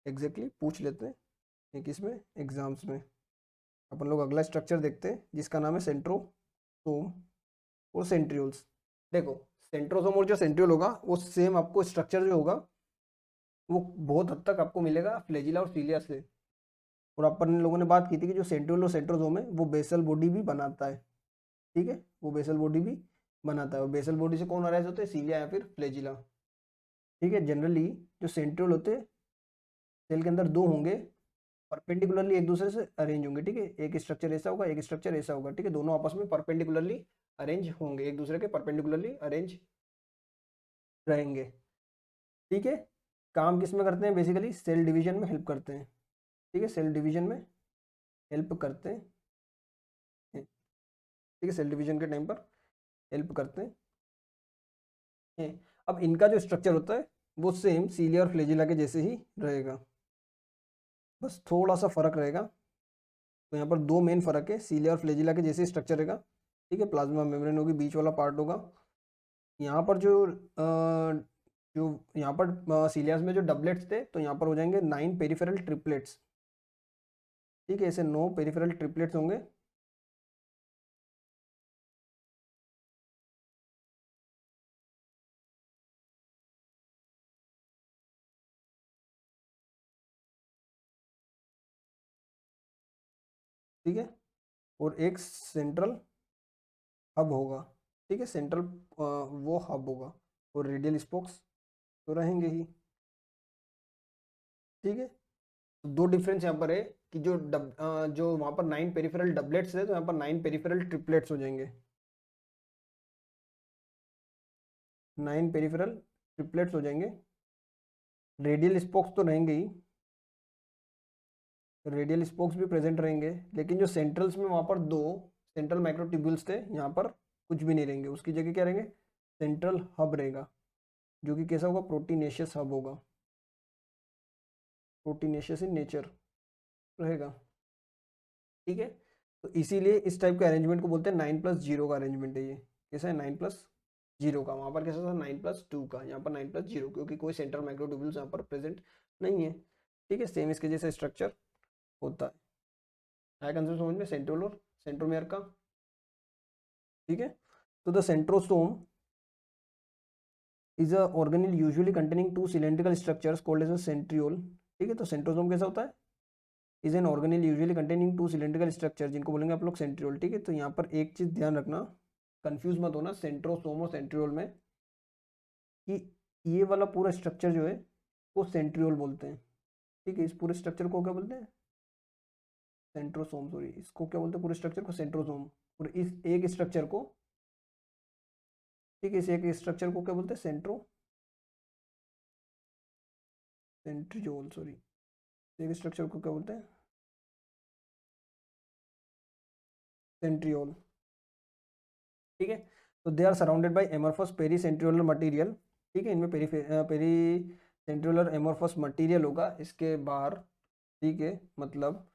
एग्जैक्टली पूछ लेते हैं किसमें, एग्जाम्स में। अपन लोग अगला स्ट्रक्चर देखते हैं जिसका नाम है सेंट्रोसोम और सेंट्रियोल्स। देखो सेंट्रोसोम और जो सेंट्रियोल होगा वो सेम आपको स्ट्रक्चर जो होगा वो बहुत हद तक आपको मिलेगा फ्लैजिला और सीलिया से। और अपन लोगों ने बात की थी कि जो सेंट्रियोल और सेंट्रोसोम है वो बेसल बॉडी भी बनाता है, ठीक है। वो बेसल बॉडी भी बनाता है, और बेसल बॉडी से कौन अरेंज होते हैं, सीलिया या फिर फ्लैजिला, ठीक है। जनरली जो सेंट्रियोल होते हैं सेल के अंदर 2 होंगे, परपेंडिकुलरली एक दूसरे से अरेंज होंगे, ठीक है। एक स्ट्रक्चर ऐसा होगा, एक स्ट्रक्चर ऐसा होगा, ठीक है। दोनों आपस में परपेंडिकुलरली अरेंज होंगे, एक दूसरे के परपेंडिकुलरली अरेंज रहेंगे, ठीक है। काम किस में करते हैं, बेसिकली सेल डिवीजन में हेल्प करते हैं, ठीक है। सेल डिवीजन में हेल्प करते हैं, ठीक है। सेल डिवीजन के टाइम पर हेल्प करते हैं। अब इनका जो स्ट्रक्चर होता है वो सेम सीलिया और फ्लैजिला के जैसे ही रहेगा, बस थोड़ा सा फर्क रहेगा। तो यहाँ पर 2 मेन फर्क है, सीलिया और फ्लैजिला के जैसे स्ट्रक्चर रहेगा, ठीक है। प्लाज्मा मेम्ब्रेन होगी, बीच वाला पार्ट होगा। यहाँ पर जो यहाँ पर सीलियास में जो डबलेट्स थे तो यहाँ पर हो जाएंगे 9 पेरिफेरल ट्रिपलेट्स, ठीक है। ऐसे 9 पेरिफेरल ट्रिपलेट्स होंगे, ठीक है। और एक सेंट्रल हब होगा, ठीक है। सेंट्रल वो हब होगा, और रेडियल स्पोक्स तो रहेंगे ही, ठीक है। तो 2 डिफरेंस यहाँ पर है कि जो वहाँ पर 9 पेरिफेरल डबलेट्स है तो यहाँ पर 9 पेरिफेरल ट्रिपलेट्स हो जाएंगे, 9 पेरिफेरल ट्रिपलेट्स हो जाएंगे। रेडियल स्पोक्स तो रहेंगे ही, रेडियल स्पोक्स भी प्रेजेंट रहेंगे, लेकिन जो सेंट्रल्स में वहाँ पर 2 सेंट्रल माइक्रोट्यूब्यूल्स थे यहाँ पर कुछ भी नहीं रहेंगे, उसकी जगह क्या रहेंगे, सेंट्रल हब रहेगा, जो कि कैसा होगा, प्रोटीनेशियस हब होगा, प्रोटीनेशियस इन नेचर रहेगा, ठीक है। तो इसीलिए इस टाइप के अरेंजमेंट को बोलते हैं 9+0 का अरेंजमेंट है ये। कैसा है, 9+0 का। वहाँ पर कैसा था, 9+2 का, यहाँ पर 9+0, क्योंकि कोई सेंट्रल माइक्रोट्यूब्यूल्स यहाँ पर प्रेजेंट नहीं है, ठीक है। सेम इसके जैसे स्ट्रक्चर होता है। आया कंसेप्ट समझ में, सेंट्रोल और सेंट्रोमेयर का, ठीक है। तो the centrosome is a organelle usually containing 2 cylindrical structures called as a centriole, ठीक है। तो सेंट्रोसोम कैसा होता है, is an organelle usually containing 2 cylindrical structure, जिनको बोलेंगे आप लोग सेंट्रियोल, ठीक है। तो यहाँ पर एक चीज ध्यान रखना, कंफ्यूज मत होना सेंट्रोसोम और सेंट्रियोल में, कि ये वाला पूरा स्ट्रक्चर जो है वो सेंट्रियोल बोलते हैं, ठीक है। इस पूरे स्ट्रक्चर को क्या बोलते हैं, सेंट्रोसोम, सॉरी, इसको क्या बोलते हैं, पूरे स्ट्रक्चर को सेंट्रोसोम। और इस एक स्ट्रक्चर को, ठीक है, इस एक स्ट्रक्चर को क्या बोलते हैं, सेंट्रियोल, सॉरी, एक स्ट्रक्चर को क्या बोलते हैं, सेंट्रियोल, ठीक है। तो दे आर सराउंडेड बाय एमorphous पेरी सेंट्रियोलर मटेरियल, ठीक है। इनमें पेरी सेंट्रियोलर एमorphous मटेरियल होगा इसके बाहर, ठीक है। मतलब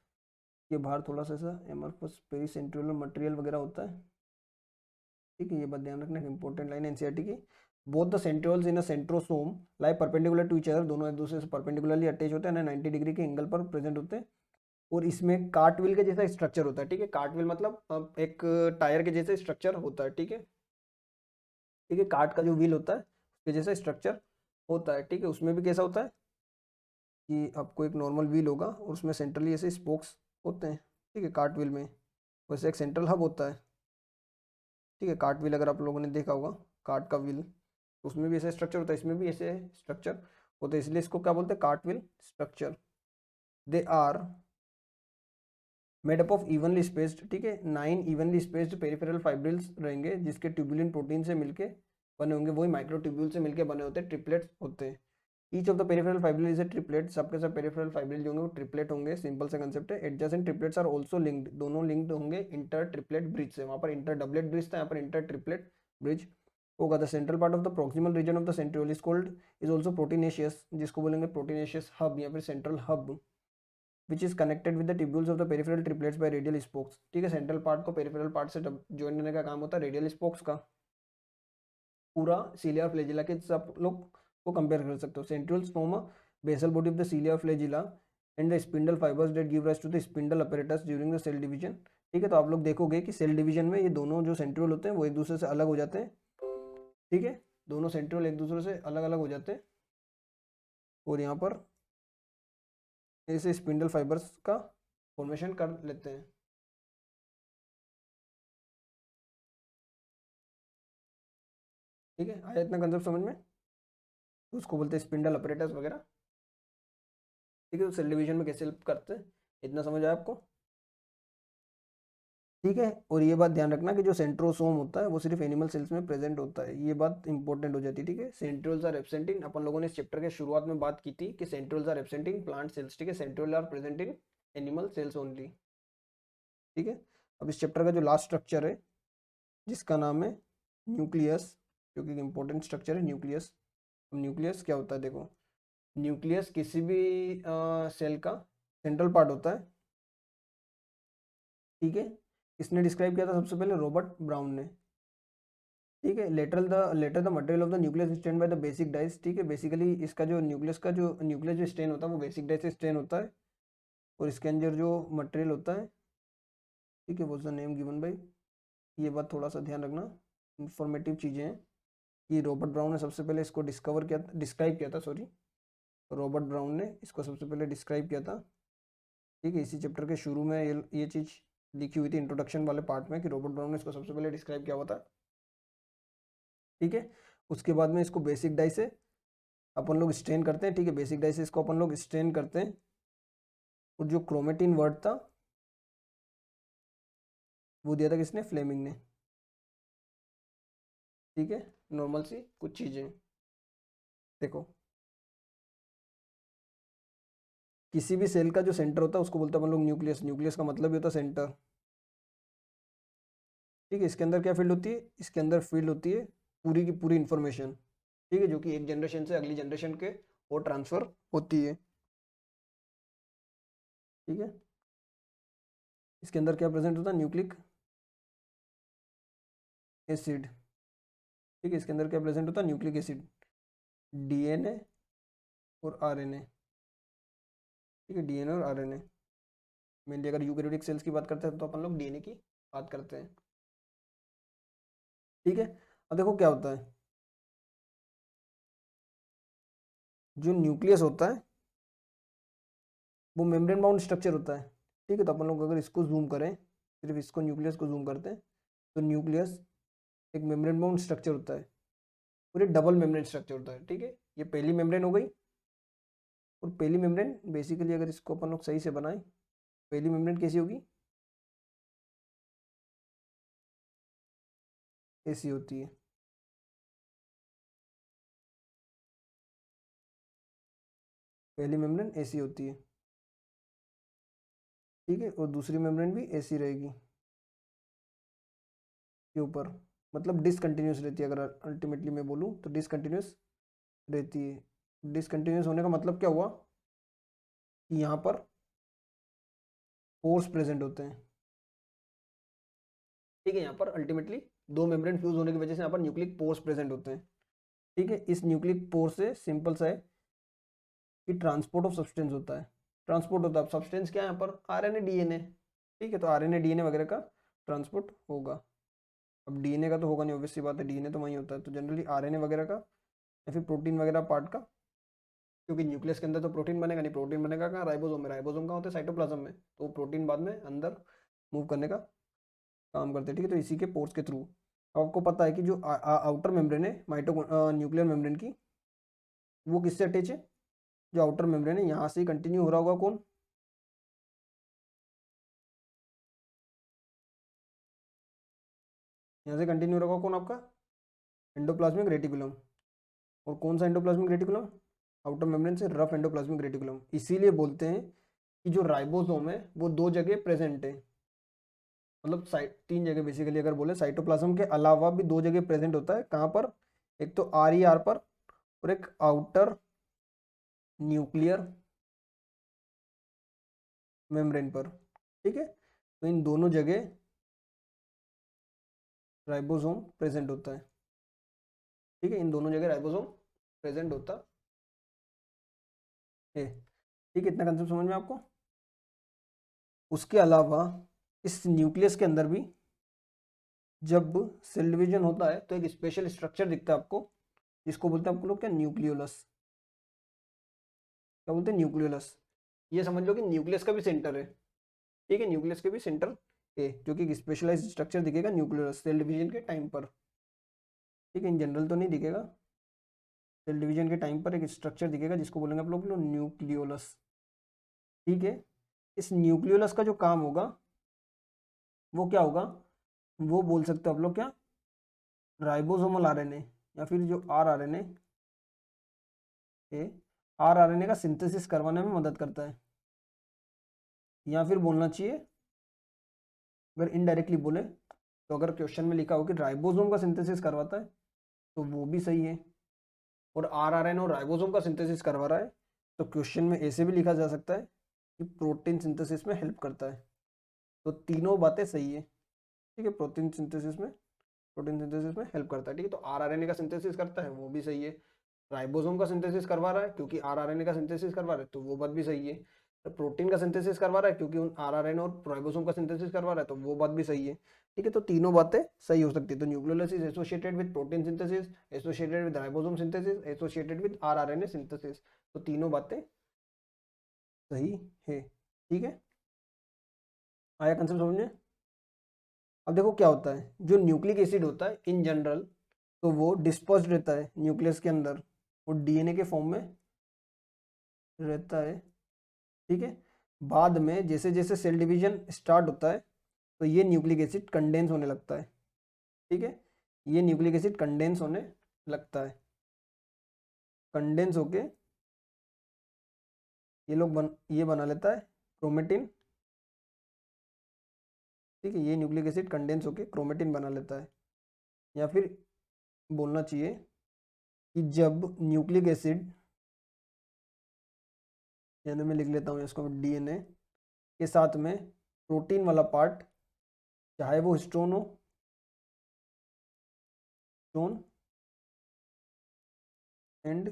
ये बाहर थोड़ा सा ऐसा एमorphous पेरी सेंट्रियोलर मटेरियल वगैरह होता है, ठीक है। ये बात ध्यान रखना, इंपॉर्टेंट लाइन एनसीईआरटी की। Both the centrioles in a centrosome lie perpendicular to each other, दोनों एक दूसरे से परपेंडिकुलरली अटैच होते हैं, 90 डिग्री के एंगल पर प्रेजेंट होते हैं, और इसमें कार्टविल के जैसा स्ट्रक्चर होता है। ठीक है, कार्टविल मतलब एक टायर के जैसे स्ट्रक्चर होता है। ठीक है, ठीक है, कार्ट का जो व्हील होता है उसके जैसा स्ट्रक्चर होता है। ठीक है, उसमें भी कैसा होता है कि आपको एक नॉर्मल व्हील होगा और उसमें सेंट्रली ऐसे स्पोक्स होते हैं। ठीक है, कार्ट व्हील में वैसे एक सेंट्रल हब होता है। ठीक है, कार्ट व्हील अगर आप लोगों ने देखा होगा, कार्ट का व्हील, उसमें भी ऐसे स्ट्रक्चर होता है, इसमें भी ऐसे स्ट्रक्चर होता है, इसलिए इसको क्या बोलते हैं, cart wheel structure. They are made up of evenly spaced, ठीक है, 9 इवनली स्पेस्ड पेरिफेरल फाइब्रिल्स रहेंगे जिसके ट्यूबुलिन प्रोटीन से मिलके बने होंगे, वही माइक्रोट्यूब्यूल से मिलके बने होते हैं, ट्रिपलेट्स होते हैं। Each of the peripheral fibril is a triplet, सबके सब पेरिफेरल फाइब्रिल जो होंगे वो ट्रिपलेट होंगे, सिंपल सा कंसेप्ट है। Adjacent triplets are also linked, दोनों लिंक्ड होंगे इंटर ट्रिपलेट ब्रिज से, वहाँ पर इंटर डबलेट ब्रिज था, यहाँ पर इंटर ट्रिपलेट ब्रिज होगा। The central part of the proximal region of the centriole is called is also proteinaceous, जिसको बोलेंगे प्रोटीनेशियस हब या फिर central hub, which is connected with the tubules of the peripheral triplets by radial spokes. ठीक है, central part को peripheral part से join करने का काम होता है रेडियल स्पोक्स का। पूरा सीलिया फ्लैजिला के सब लोग को कंपेयर कर सकते हो। Centrioles form a basal body of the cilia flagella and the spindle fibres that give rise to the spindle apparatus during the cell division. ठीक है, तो आप लोग देखोगे कि सेल डिवीजन में ये दोनों जो सेंट्रियोल होते हैं वो एक दूसरे से अलग हो जाते हैं। ठीक है, दोनों सेंट्रियोल एक दूसरे से अलग अलग हो जाते हैं और यहाँ पर ऐसे स्पिंडल फाइबर्स का फॉर्मेशन कर लेते हैं। ठीक है, आया इतना कंसेप्ट समझ में, तो उसको बोलते हैं स्पिंडल अपरेटस वगैरह। ठीक है, तो सेल डिवीजन में कैसे हेल्प करते हैं, इतना समझ आया आपको। ठीक है, और ये बात ध्यान रखना कि जो सेंट्रोसोम होता है वो सिर्फ एनिमल सेल्स में प्रेजेंट होता है, ये बात इंपॉर्टेंट हो जाती है। ठीक है, सेंट्रियोल्स आर एब्सेंट इन, अपन लोगों ने इस चैप्टर के शुरुआत में बात की थी कि centrioles are absent in plant cells. ठीक है, centriole are present in animal cells only. ठीक है, अब इस चैप्टर का जो लास्ट स्ट्रक्चर है जिसका नाम है न्यूक्लियस, जो कि इंपॉर्टेंट स्ट्रक्चर है न्यूक्लियस। न्यूक्लियस क्या होता है, देखो, न्यूक्लियस किसी भी सेल का सेंट्रल पार्ट होता है। ठीक है, किसने डिस्क्राइब किया था सबसे पहले, रॉबर्ट ब्राउन ने। ठीक है, later the material of the nucleus stain by the basic dyes. ठीक है, बेसिकली इसका जो न्यूक्लियस जो स्टेन होता है वो बेसिक डाइस से स्टेन होता है, और इसके अंदर जो मटेरियल होता है, ठीक है, वो द नेम गिवन बाई, ये बात थोड़ा सा ध्यान रखना, इंफॉर्मेटिव चीज़ें हैं कि रॉबर्ट ब्राउन ने सबसे पहले इसको डिस्क्राइब किया था, सॉरी, रॉबर्ट ब्राउन ने इसको सबसे पहले डिस्क्राइब किया था। ठीक है, इसी चैप्टर के शुरू में ये चीज़ लिखी हुई थी इंट्रोडक्शन वाले पार्ट में कि रॉबर्ट ब्राउन ने इसको सबसे पहले डिस्क्राइब किया हुआ था। ठीक है, उसके बाद में इसको बेसिक डाई से अपन लोग स्ट्रेन करते हैं। ठीक है, बेसिक डाई से इसको अपन लोग स्ट्रेन करते हैं, और जो क्रोमेटिन वर्ड था वो दिया था किसने, फ्लेमिंग ने। ठीक है, नॉर्मल सी कुछ चीज़ें देखो, किसी भी सेल का जो सेंटर होता है उसको बोलते हैं अपन लोग न्यूक्लियस, न्यूक्लियस का मतलब ही होता है सेंटर। ठीक है, इसके अंदर क्या फील्ड होती है, इसके अंदर फील्ड होती है पूरी की पूरी इंफॉर्मेशन। ठीक है, जो कि एक जनरेशन से अगली जनरेशन के और ट्रांसफर होती है। ठीक है, इसके अंदर क्या प्रेजेंट होता है, न्यूक्लिक एसिड। ठीक है, इसके अंदर क्या प्रेजेंट होता है, न्यूक्लिक एसिड, डीएनए और आरएनए। ठीक है, डीएनए और आरएनए, मेनली अगर यूकैरियोटिक सेल्स की बात करते हैं तो अपन लोग डीएनए की बात करते हैं। ठीक है, अब देखो क्या होता है, जो न्यूक्लियस होता है वो मेम्ब्रेन बाउंड स्ट्रक्चर होता है। ठीक है, तो अपन लोग अगर इसको जूम करें, सिर्फ इसको न्यूक्लियस को जूम करते हैं, तो न्यूक्लियस एक मेम्ब्रेन बाउंड स्ट्रक्चर होता है, और ये डबल मेम्ब्रेन स्ट्रक्चर होता है। ठीक है, ये पहली मेम्ब्रेन हो गई, और पहली मेम्ब्रेन बेसिकली अगर इसको अपन लोग सही से बनाएं, पहली मेम्ब्रेन कैसी होगी, ऐसी होती है। पहली मेम्ब्रेन ऐसी होती है। ठीक है, और दूसरी मेम्ब्रेन भी ऐसी रहेगी के ऊपर, मतलब डिसकंटिन्यूस रहती है, अगर अल्टीमेटली मैं बोलूँ तो डिसकंटिन्यूस रहती है। डिसकंटिन्यूस होने का मतलब क्या हुआ कि यहाँ पर पोर्स प्रेजेंट होते हैं। ठीक है, यहाँ पर अल्टीमेटली दो मेम्ब्रेन फ्यूज होने की वजह से यहाँ पर न्यूक्लिक पोर्स प्रेजेंट होते हैं। ठीक है, इस न्यूक्लिक पोर से सिंपल सा है कि ट्रांसपोर्ट ऑफ सब्सटेंस होता है, ट्रांसपोर्ट होता है। सब्सटेंस क्या है यहाँ पर, आरएनए डीएनए। ठीक है, तो आरएनए डीएनए वगैरह का ट्रांसपोर्ट होगा। अब डीएनए का तो होगा नहीं, ऑब्वियस सी बात है, डीएनए तो वहीं होता है, तो जनरली आरएनए वगैरह का या फिर प्रोटीन वगैरह पार्ट का, क्योंकि न्यूक्लियस के अंदर तो प्रोटीन बनेगा नहीं, प्रोटीन बनेगा कहाँ, राइबोसोम में। राइबोसोम कहाँ होता है, साइटोप्लाज्म में, तो प्रोटीन बाद में अंदर मूव करने का काम करते हैं। ठीक है, तो इसी के पोर्स के थ्रू। आपको पता है कि जो आउटर मेम्ब्रेन है माइटो न्यूक्लियर मेम्ब्रेन की, वो किससे अटैच है, जो आउटर मेम्ब्रेन है यहाँ से ही कंटिन्यू हो रहा होगा कौन, यहाँ से कंटिन्यू हो रहा होगा कौन आपका, एंडोप्लाज्मिक रेटिकुलम। और कौन सा एंडोप्लाज्मिक रेटिकुलम, आउटर मेम्ब्रेन से रफ एंडोप्लाज्मिक रेटिकुलम। इसीलिए बोलते हैं कि जो राइबोसोम है वो दो जगह प्रेजेंट है, मतलब साइट तीन जगह बेसिकली अगर बोले, साइटोप्लाज्म के अलावा भी दो जगह प्रेजेंट होता है। कहाँ पर, एक तो आर ई आर पर और एक आउटर न्यूक्लियर मेम्ब्रेन पर। ठीक है, तो इन दोनों जगह राइबोसोम प्रेजेंट होता है। ठीक है, इन दोनों जगह राइबोसोम प्रेजेंट होता है। ठीक है, इतना कंसेप्ट समझ में आपको। उसके अलावा इस न्यूक्लियस के अंदर भी जब सेल डिवीजन होता है तो एक स्पेशल स्ट्रक्चर दिखता है आपको, जिसको बोलते हैं आपको लोग क्या, न्यूक्लियोलस। क्या बोलते हैं, न्यूक्लियोलस। ये समझ लो कि न्यूक्लियस का भी सेंटर है। ठीक है, न्यूक्लियस के भी सेंटर है, जो कि स्पेशलाइज्ड स्ट्रक्चर दिखेगा न्यूक्लियोलस सेल डिवीजन के टाइम पर। ठीक है, इन जनरल तो नहीं दिखेगा, सेल डिवीजन के टाइम पर एक स्ट्रक्चर दिखेगा जिसको बोलेंगे आप लोग न्यूक्लियोलस। ठीक है, इस न्यूक्लियोलस का जो काम होगा वो क्या होगा, वो बोल सकते हो आप लोग क्या, राइबोसोमल आरएनए, या फिर जो आर आरएनए है, आर आरएनए का सिंथेसिस करवाने में मदद करता है। या फिर बोलना चाहिए, अगर इनडायरेक्टली बोले तो, अगर क्वेश्चन में लिखा हो कि राइबोसोम का सिंथेसिस करवाता है तो वो भी सही है, और आर आर एन और राइबोसोम का सिंथेसिस करवा रहा है तो क्वेश्चन में ऐसे भी लिखा जा सकता है कि प्रोटीन सिंथेसिस में हेल्प करता है। तो तीनों बातें सही है। ठीक है, प्रोटीन सिंथेसिस में हेल्प करता है। ठीक है, तो आर आर एन ए का सिंथेसिस करता है वो भी सही है। राइबोसोम का सिंथेसिस करवा रहा है क्योंकि आर आर एन ए का सिंथेसिस करवा रहा है तो वो बात भी सही है। तो प्रोटीन का सिंथेसिस करवा रहा है क्योंकि उन आर आर एन और राइबोसोम का सिंथेसिस करवा रहा है तो वो बात भी सही है। ठीक है, तो तीनों बातें सही हो सकती है। तो nucleolus is associated with protein synthesis, associated with ribosome synthesis, associated with r R N A synthesis, तो तीनों बातें सही है। ठीक है, आया कंसेप्ट समझ में। अब देखो क्या होता है, जो न्यूक्लिक एसिड होता है इन जनरल, तो वो डिस्पर्स्ड रहता है न्यूक्लियस के अंदर, वो डीएनए के फॉर्म में रहता है। ठीक है, बाद में जैसे जैसे सेल डिवीजन स्टार्ट होता है तो ये न्यूक्लिक एसिड कंडेंस होने लगता है। ठीक है, ये न्यूक्लिक एसिड कंडेंस होने लगता है, कंडेंस होके ये बना लेता है क्रोमेटिन। ठीक है, ये न्यूक्लिक एसिड कंडेंस होके क्रोमेटिन बना लेता है। या फिर बोलना चाहिए कि जब न्यूक्लिक एसिड, यानी मैं लिख लेता हूँ इसको, डीएनए के साथ में प्रोटीन वाला पार्ट, चाहे वो हिस्टोन हो, histone and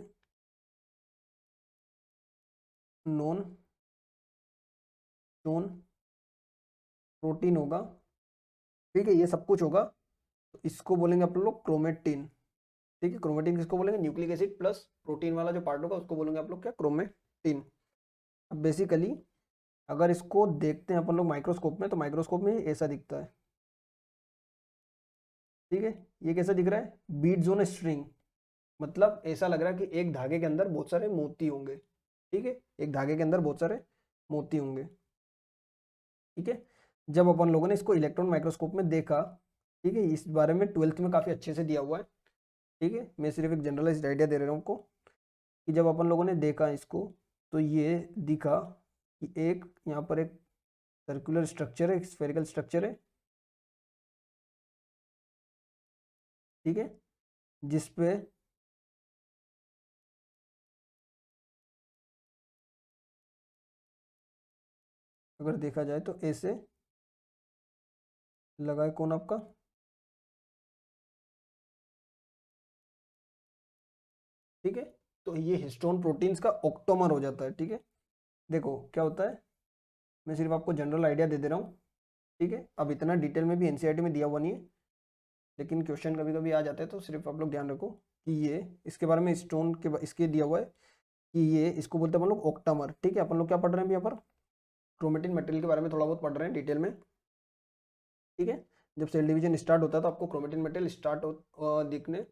non histone protein होगा। ठीक है, ये सब कुछ होगा, तो इसको बोलेंगे आप लोग क्रोमेटिन। ठीक है, क्रोमेटिन किसको बोलेंगे, न्यूक्लिक एसिड प्लस प्रोटीन वाला जो पार्ट होगा उसको बोलेंगे आप लोग क्या, क्रोमेटिन। अब बेसिकली अगर इसको देखते हैं अपन लोग माइक्रोस्कोप में, तो माइक्रोस्कोप में ये ऐसा दिखता है। ठीक है, ये कैसा दिख रहा है, बीड्स ऑन स्ट्रिंग, मतलब ऐसा लग रहा है कि एक धागे के अंदर बहुत सारे मोती होंगे। ठीक है, एक धागे के अंदर बहुत सारे मोती होंगे। ठीक है, जब अपन लोगों ने इसको इलेक्ट्रॉन माइक्रोस्कोप में देखा, ठीक है, इस बारे में ट्वेल्थ में काफ़ी अच्छे से दिया हुआ है। ठीक है, मैं सिर्फ एक जनरलाइज्ड आइडिया दे रहा हूँ आपको, कि जब अपन लोगों ने देखा इसको तो ये दिखा कि एक यहाँ पर एक सर्कुलर स्ट्रक्चर है, एक स्फेरिकल स्ट्रक्चर है। ठीक है, जिसपे अगर देखा जाए तो ऐसे लगा है कौन आपका, ठीक है। तो ये हिस्टोन प्रोटीन्स का ऑक्टोमर हो जाता है। ठीक है, देखो क्या होता है, मैं सिर्फ आपको जनरल आइडिया दे दे रहा हूँ। ठीक है, अब इतना डिटेल में भी एनसीईआरटी में दिया हुआ नहीं है, लेकिन क्वेश्चन कभी कभी आ जाते हैं, तो सिर्फ आप लोग ध्यान रखो कि ये इसके बारे में स्टोन के इसके दिया हुआ है कि ये इसको बोलते हैं अपन लोग ऑक्टामर। ठीक है, अपन लोग क्या पढ़ रहे हैं यहाँ पर, क्रोमेटिन मटेरियल के बारे में थोड़ा बहुत पढ़ रहे हैं डिटेल में। ठीक है, जब सेल डिवीजन स्टार्ट होता है तो आपको क्रोमेटिन मटेरियल स्टार्ट दिखने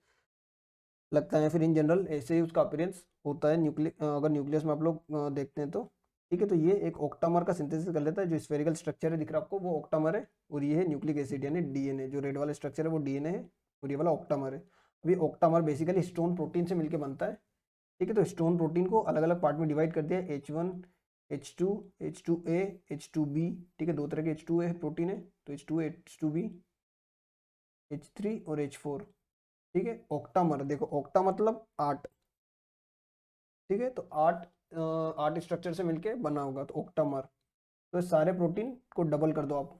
लगता है, फिर इन जनरल ऐसे ही उसका अपीयरेंस होता है अगर न्यूक्लियस में आप लोग देखते हैं तो। ठीक है, तो ये एक ऑक्टामर का सिंथेसिस कर लेता है, जो स्फेरिकल स्ट्रक्चर है दिख रहा है आपको वो ऑक्टामर है, और ये है न्यूक्लिक एसिड यानी डीएनए, जो रेड वाला स्ट्रक्चर है वो डीएनए है, और ये वाला ऑक्टामर है। अभी ऑक्टामर बेसिकली स्टोन प्रोटीन से मिलकर बनता है। ठीक है, तो स्टोन प्रोटीन को अलग अलग पार्ट में डिवाइड कर दिया, H1, H2, H2A, H2B। ठीक है, दो तरह के H2A प्रोटीन है, तो H2A, H2B, H3 और H4। ठीक है, ऑक्टामर देखो, ऑक्टा मतलब 8। ठीक है, तो 8 स्ट्रक्चर से मिलके बना होगा तो ऑक्टामर। तो इस सारे प्रोटीन को डबल कर दो आप।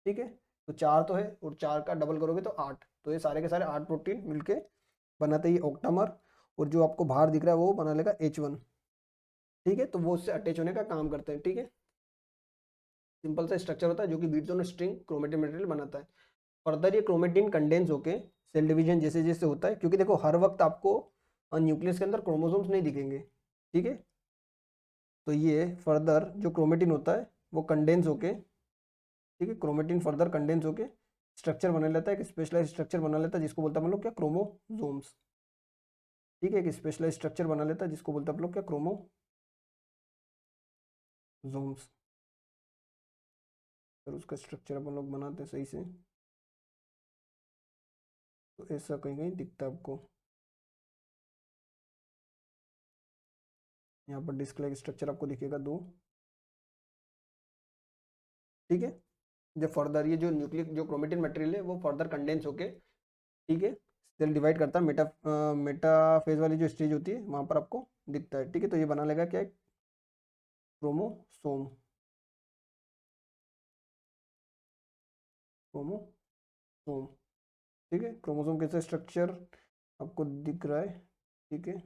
ठीक है, तो 4 तो है, और 4 का डबल करोगे तो 8, तो ये सारे के सारे 8 प्रोटीन मिलके बनाते ही ऑक्टामर। और जो आपको बाहर दिख रहा है वो बना लेगा H1। ठीक है, तो वो उससे अटैच होने का काम करते हैं। ठीक है, सिंपल सा स्ट्रक्चर होता है जो कि beads on string chromatin material बनाता है। फर्दर ये क्रोमेटिन कंडेंस होके सेल डिवीजन जैसे जैसे होता है, क्योंकि देखो हर वक्त आपको न्यूक्लियस के अंदर क्रोमोसोम्स नहीं दिखेंगे। ठीक है, तो ये फर्दर जो क्रोमेटिन होता है वो कंडेंस होके, ठीक है, क्रोमेटिन फर्दर कंडेंस होके स्ट्रक्चर बना लेता है, एक स्पेशलाइज स्ट्रक्चर बना लेता है जिसको बोलता है हम लोग क्या, क्रोमोसोम्स। ठीक है, एक स्पेशलाइज स्ट्रक्चर बना लेता है जिसको बोलते हैं हम लोग क्या, क्रोमोसोम्स। फिर उसका स्ट्रक्चर अपन लोग बनाते हैं सही से, तो ऐसा कहीं कहीं दिखता है आपको। यहाँ पर डिस्क लाइक स्ट्रक्चर आपको दिखेगा 2। ठीक है, जब फर्दर ये जो न्यूक्लिक जो क्रोमेटिन मटेरियल है वो फर्दर कंडेंस होके, ठीक है, सेल डिवाइड करता है, मेटाफेज वाली जो स्टेज होती है वहाँ पर आपको दिखता है। ठीक है, तो ये बना लेगा क्या, क्रोमोसोम। क्रोमोसोम। ठीक है, क्रोमोसोम कैसे स्ट्रक्चर आपको दिख रहा है। ठीक है,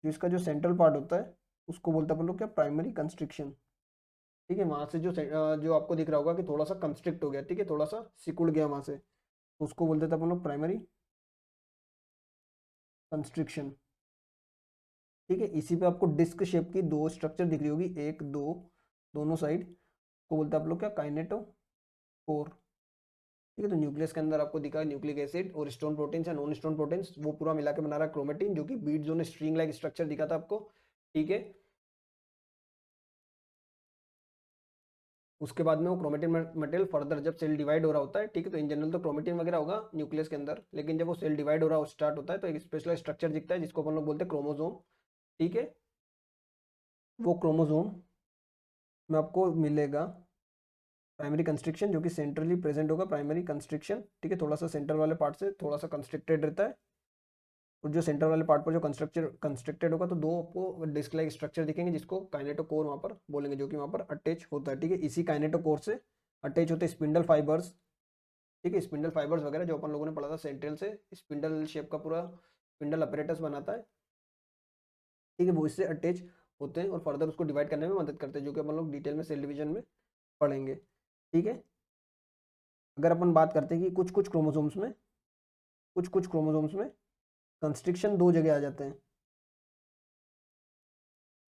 जो इसका जो सेंट्रल पार्ट होता है उसको बोलते हैं अपन लोग क्या, प्राइमरी कंस्ट्रिक्शन। ठीक है, वहां से जो आपको दिख रहा होगा कि थोड़ा सा कंस्ट्रिक्ट हो गया, ठीक है, थोड़ा सा सिकुड़ गया वहां से, तो उसको बोलते थे अपन लोग प्राइमरी कंस्ट्रिक्शन। ठीक है, इसी पे आपको डिस्क शेप की 2 स्ट्रक्चर दिख रही होगी, 1 2 दोनों साइड, को बोलते हैं आप लोग क्या, काइनेटोकोर। ठीक है, तो न्यूक्लियस के अंदर आपको दिखा न्यूक्लिक एसिड और स्टोन प्रोटीन्स या नॉन स्टोन प्रोटीन्स, वो पूरा मिला के बना रहा है क्रोमेटिन, जो कि beads on string like structure दिखा था आपको। ठीक है, उसके बाद में वो क्रोमेटिन मटेरियल फर्दर जब सेल डिवाइड हो रहा होता है, ठीक है, तो इन जनरल तो क्रोमेटिन वगैरह होगा न्यूक्लियस के अंदर, लेकिन जब वो सेल डिवाइड हो रहा स्टार्ट होता है तो एक स्पेशल स्ट्रक्चर दिखता है जिसको अपन लोग बोलते हैं क्रोमोसोम। ठीक है, वो क्रोमोसोम में आपको मिलेगा प्राइमरी कंस्ट्रिक्शन, जो कि सेंट्रली प्रेजेंट होगा, प्राइमरी कंस्ट्रिक्शन। ठीक है, थोड़ा सा सेंटर वाले पार्ट से थोड़ा सा कंस्ट्रिक्टेड रहता है, और जो सेंटर वाले पार्ट पर जो कंस्ट्रक्टेड होगा तो 2 आपको डिस्क लाइक स्ट्रक्चर दिखेंगे जिसको काइनेटोकोर वहाँ पर बोलेंगे, जो कि वहाँ पर अटैच होता है। ठीक है, इसी काइनेटोकोर से अटैच होते हैं स्पिंडल फाइबर्स। ठीक है, स्पिंडल फाइबर्स वगैरह जो अपन लोगों ने पढ़ा था, सेंट्रल से स्पिंडल शेप का पूरा स्पिंडल अपरेटस बनाता है। ठीक है, वो इससे अटैच होते हैं और फर्दर उसको डिवाइड करने में मदद करते हैं, जो कि अपन लोग डिटेल में सेल डिवीजन में पढ़ेंगे। ठीक है, अगर अपन बात करते हैं कि कुछ कुछ क्रोमोसोम्स में कंस्ट्रिक्शन 2 जगह आ जाते हैं।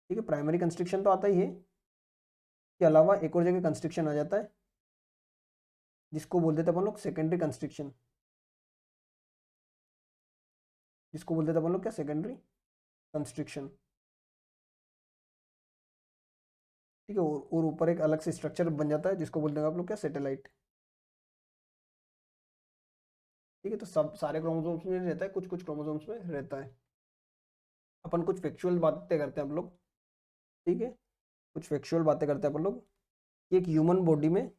ठीक है, प्राइमरी कंस्ट्रिक्शन तो आता ही है, के अलावा एक और जगह कंस्ट्रिक्शन आ जाता है जिसको बोल देते हैं अपन लोग सेकेंडरी कंस्ट्रिक्शन, जिसको बोल देते हैं अपन लोग क्या, सेकेंडरी कंस्ट्रिक्शन। ठीक है, और ऊपर एक अलग से स्ट्रक्चर बन जाता है जिसको बोलते हैं आप लोग क्या, सैटेलाइट। ठीक है, तो सब सारे क्रोमोसोम्स में रहता है, कुछ कुछ क्रोमोसोम्स में रहता है। अपन कुछ फैक्चुअल बातें करते हैं हम लोग। ठीक है, कुछ फैक्चुअल बातें करते हैं अपन लोग कि एक ह्यूमन बॉडी में,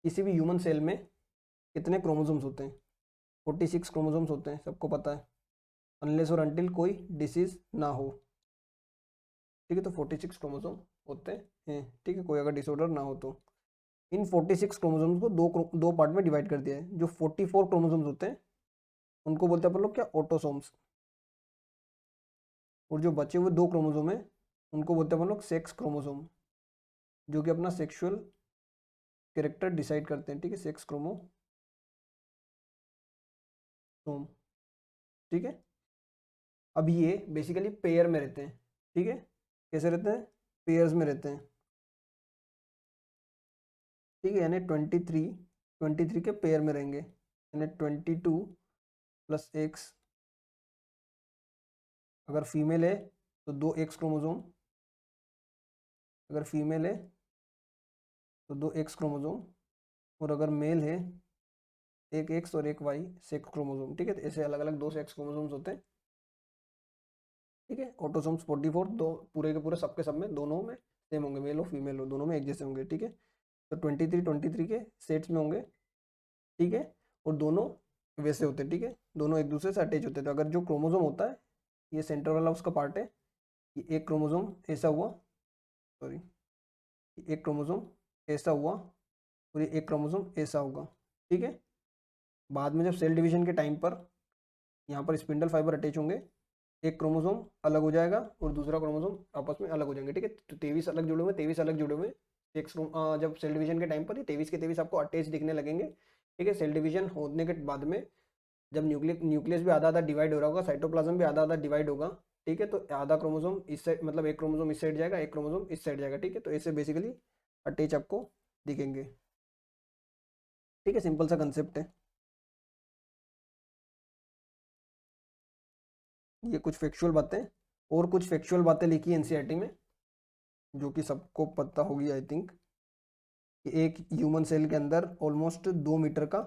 किसी भी ह्यूमन सेल में कितने क्रोमोसोम्स होते हैं। 46 क्रोमोसोम्स होते हैं, सबको पता है, अनलेस और अनटिल कोई डिसीज ना हो। ठीक है, तो 46 क्रोमोसोम होते हैं। ठीक है, कोई अगर डिसऑर्डर ना हो तो इन 46 क्रोमोसोम्स को दो पार्ट में डिवाइड कर दिया है। जो 44 क्रोमोसोम्स होते हैं उनको बोलते हैं अपन लोग क्या, ऑटोसोम्स। और जो बचे हुए 2 क्रोमोसोम है उनको बोलते हैं अपन लोग सेक्स क्रोमोसोम, जो कि अपना सेक्सुअल कैरेक्टर डिसाइड करते हैं, ठीक है, सेक्स क्रोमोसोम, ठीक है। अब ये बेसिकली पेयर में रहते हैं, ठीक है, कैसे रहते हैं, पेयर्स में रहते हैं, ठीक है, यानी 23 के पेयर में रहेंगे, यानी 22 + X, अगर फीमेल है तो 2 X क्रोमोसोम, अगर फीमेल है तो 2 X क्रोमोसोम, और अगर मेल है एक X और एक Y सेक्स क्रोमोसोम, ठीक है, तो ऐसे अलग अलग 2 सेक्स क्रोमोसोम्स होते हैं, ठीक है। ऑटोसोम्स 44, दो पूरे के पूरे सबके सब में दोनों में सेम होंगे, मेल हो फीमेल हो दोनों में एक जैसे होंगे, ठीक है। तो 23 के सेट्स में होंगे, ठीक है, और दोनों वैसे होते हैं, ठीक है, दोनों एक दूसरे से अटैच होते हैं। तो अगर जो क्रोमोसोम होता है, ये सेंटर वाला उसका पार्ट है, ये एक क्रोमोसोम ऐसा हुआ, सॉरी, एक क्रोमोसोम ऐसा हुआ और ये एक क्रोमोसोम ऐसा होगा, ठीक है। बाद में जब सेल डिवीजन के टाइम पर यहाँ पर स्पिंडल फाइबर अटैच होंगे, एक क्रोमोसोम अलग हो जाएगा और दूसरा क्रोमोसोम आपस में अलग हो जाएंगे, ठीक है। तो 23 अलग जुड़े हुए, 23 अलग जुड़े हुए, जब सेल डिवीजन के टाइम पर ये 23 के 23 आपको अटैच दिखने लगेंगे, ठीक है। सेल डिवीजन होने के बाद में जब न्यूक्लियस भी आधा आधा डिवाइड हो रहा होगा, साइटोप्लाज्म भी आधा आधा डिवाइड होगा, ठीक है, तो आधा क्रोमोसोम इस साइड, मतलब एक क्रोमोसोम इस साइड जाएगा, एक क्रोमोसोम इस साइड जाएगा, ठीक है। तो ऐसे बेसिकली अटैच आपको दिखेंगे, ठीक है, सिंपल सा कंसेप्ट है। ये कुछ फैक्चुअल बातें, और कुछ फैक्चुअल बातें लिखी है एनसीईआरटी में, जो कि सबको पता होगी आई थिंक, कि एक ह्यूमन सेल के अंदर ऑलमोस्ट 2 मीटर का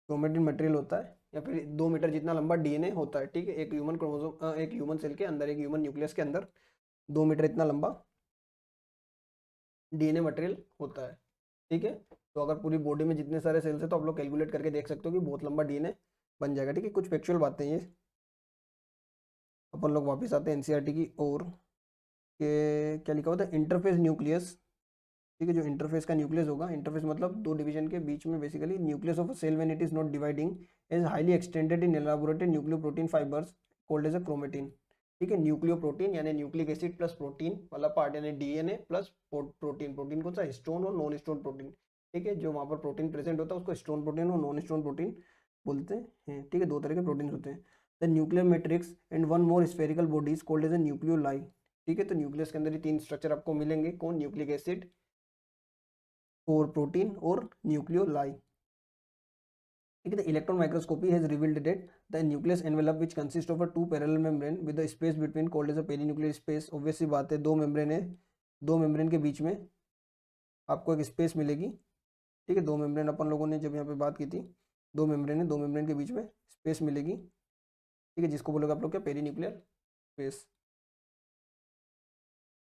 क्रोमेटिन मटेरियल होता है, या फिर 2 मीटर जितना लंबा डीएनए होता है, ठीक है। एक ह्यूमन क्रोमोसोम, एक ह्यूमन सेल के अंदर, एक ह्यूमन न्यूक्लियस के अंदर 2 मीटर इतना लंबा डीएनए मटेरियल होता है, ठीक है। तो अगर पूरी बॉडी में जितने सारे सेल्स है तो आप लोग कैलकुलेट करके देख सकते हो कि बहुत लंबा डीएनए बन जाएगा, ठीक है। कुछ फैक्चुअल बातें ये, अपन लोग वापस आते हैं एनसीईआरटी की ओर, के क्या लिखा होता है, इंटरफेस न्यूक्लियस, ठीक है। जो इंटरफेस का न्यूक्लियस होगा, इंटरफेस मतलब 2 डिवीजन के बीच में, basically nucleus of a cell when it is not dividing is highly extended in elaborated nucleoprotein fibres called as a chromatin, ठीक है। न्यूक्लियोप्रोटीन यानी न्यूक्लिक एसिड प्लस प्रोटीन वाला पार्ट, यानी डीएनए प्लस प्रोटीन, प्रोटीन कौन सा, histone और non histone protein, ठीक है। जो वहाँ पर प्रोटीन प्रेजेंट होता है उसको हिस्टोन प्रोटीन और नॉन हिस्टोन प्रोटीन बोलते हैं, ठीक है। 2 तरह के प्रोटीन होते हैं। The nuclear matrix and one more spherical bodies called as a nucleoli, ठीक है। तो न्यूक्लियस के अंदर ये 3 स्ट्रक्चर आपको मिलेंगे, कौन, न्यूक्लिक एसिड और प्रोटीन और न्यूक्लियोलाई, ठीक है। Electron microscopy has revealed that the nucleus envelope which consist of a 2 parallel membrane with the space between called as a perinuclear space. Obvious सी बात है, 2 मेम्ब्रेन है, 2 मेम्ब्रेन के बीच में आपको एक स्पेस मिलेगी, ठीक है। 2 मेम्ब्रेन अपन लोगों ने जब यहाँ पे बात की थी, 2 मेम्ब्रेन है, 2 मेम्ब्रेन के बीच में स्पेस मिलेगी, ठीक है, जिसको बोलोगे आप लोग क्या, पेरीन्यूक्लियर स्पेस,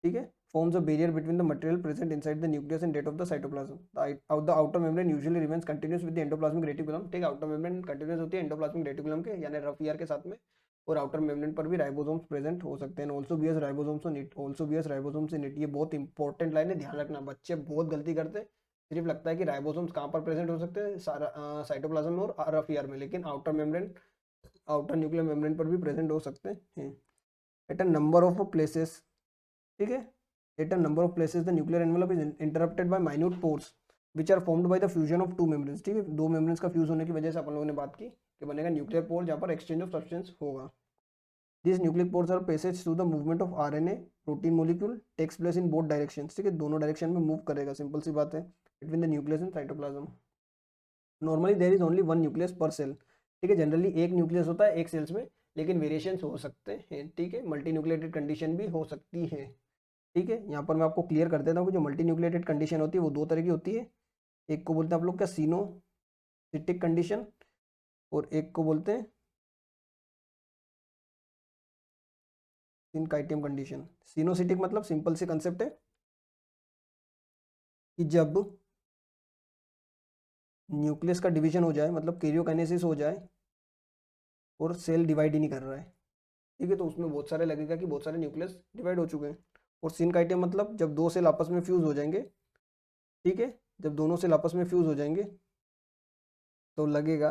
ठीक है। forms a barrier between the material present inside the nucleus and that of the cytoplasm. The outer membrane usually remains continuous with the endoplasmic reticulum, ठीक है। outer membrane continuous होती है endoplasmic reticulum के यानी rough year के साथ में, और आउटर मेम्ब्रेन पर भी राइबोसोम्स प्रेजेंट हो सकते हैं, also bears ribosomes in it, also bears ribosomes in it. ये बहुत इंपॉर्टेंट लाइन है, ध्यान रखना, बच्चे बहुत गलती करते हैं, सिर्फ लगता है कि राइबोसोम्स कहाँ पर प्रेजेंट हो सकते हैं, साइटोप्लाज्म में और रफ ईयर में, लेकिन outer membrane, outer nuclear membrane पर भी प्रेजेंट हो सकते हैं at a number of places, ठीक है। At a number of places the nuclear envelope is interrupted by minute pores which are formed by the fusion of two membranes, ठीक है। 2 membranes का फ्यूज होने की वजह से अपन लोगों ने बात की कि बनेगा न्यूक्लियर पोर, जहाँ पर एक्सचेंज ऑफ सब्सटेंस होगा। These nucleic pores are passage through the movement of RNA protein molecule takes place in both directions, ठीक है, दोनों डायरेक्शन में मूव करेगा, सिंपल सी बात है, between the nucleus and cytoplasm. Normally there is only one nucleus per cell, ठीक है। Generally एक न्यूक्लियस होता है एक सेल्स में, लेकिन वेरिएशंस हो सकते हैं, ठीक है, मल्टी न्यूक्लिएटेड कंडीशन भी हो सकती है, ठीक है। यहाँ पर मैं आपको क्लियर कर देता हूँ कि जो मल्टी न्यूक्लिएटेड कंडीशन होती है वो 2 तरह की होती है, एक को बोलते हैं आप लोग क्या, सिनोसिटिक कंडीशन, और एक को बोलते हैं सिनकाइटियम कंडीशन। सिनोसिटिक मतलब सिंपल से कंसेप्ट है कि जब न्यूक्लियस का डिवीजन हो जाए, मतलब कैरियोकाइनेसिस हो जाए और सेल डिवाइड ही नहीं कर रहा है, ठीक है, तो उसमें बहुत सारे लगेगा कि बहुत सारे न्यूक्लियस डिवाइड हो चुके हैं। और सिनकाइटियम मतलब जब 2 सेल आपस में फ्यूज हो जाएंगे, ठीक है, जब दोनों सेल आपस में फ्यूज हो जाएंगे तो लगेगा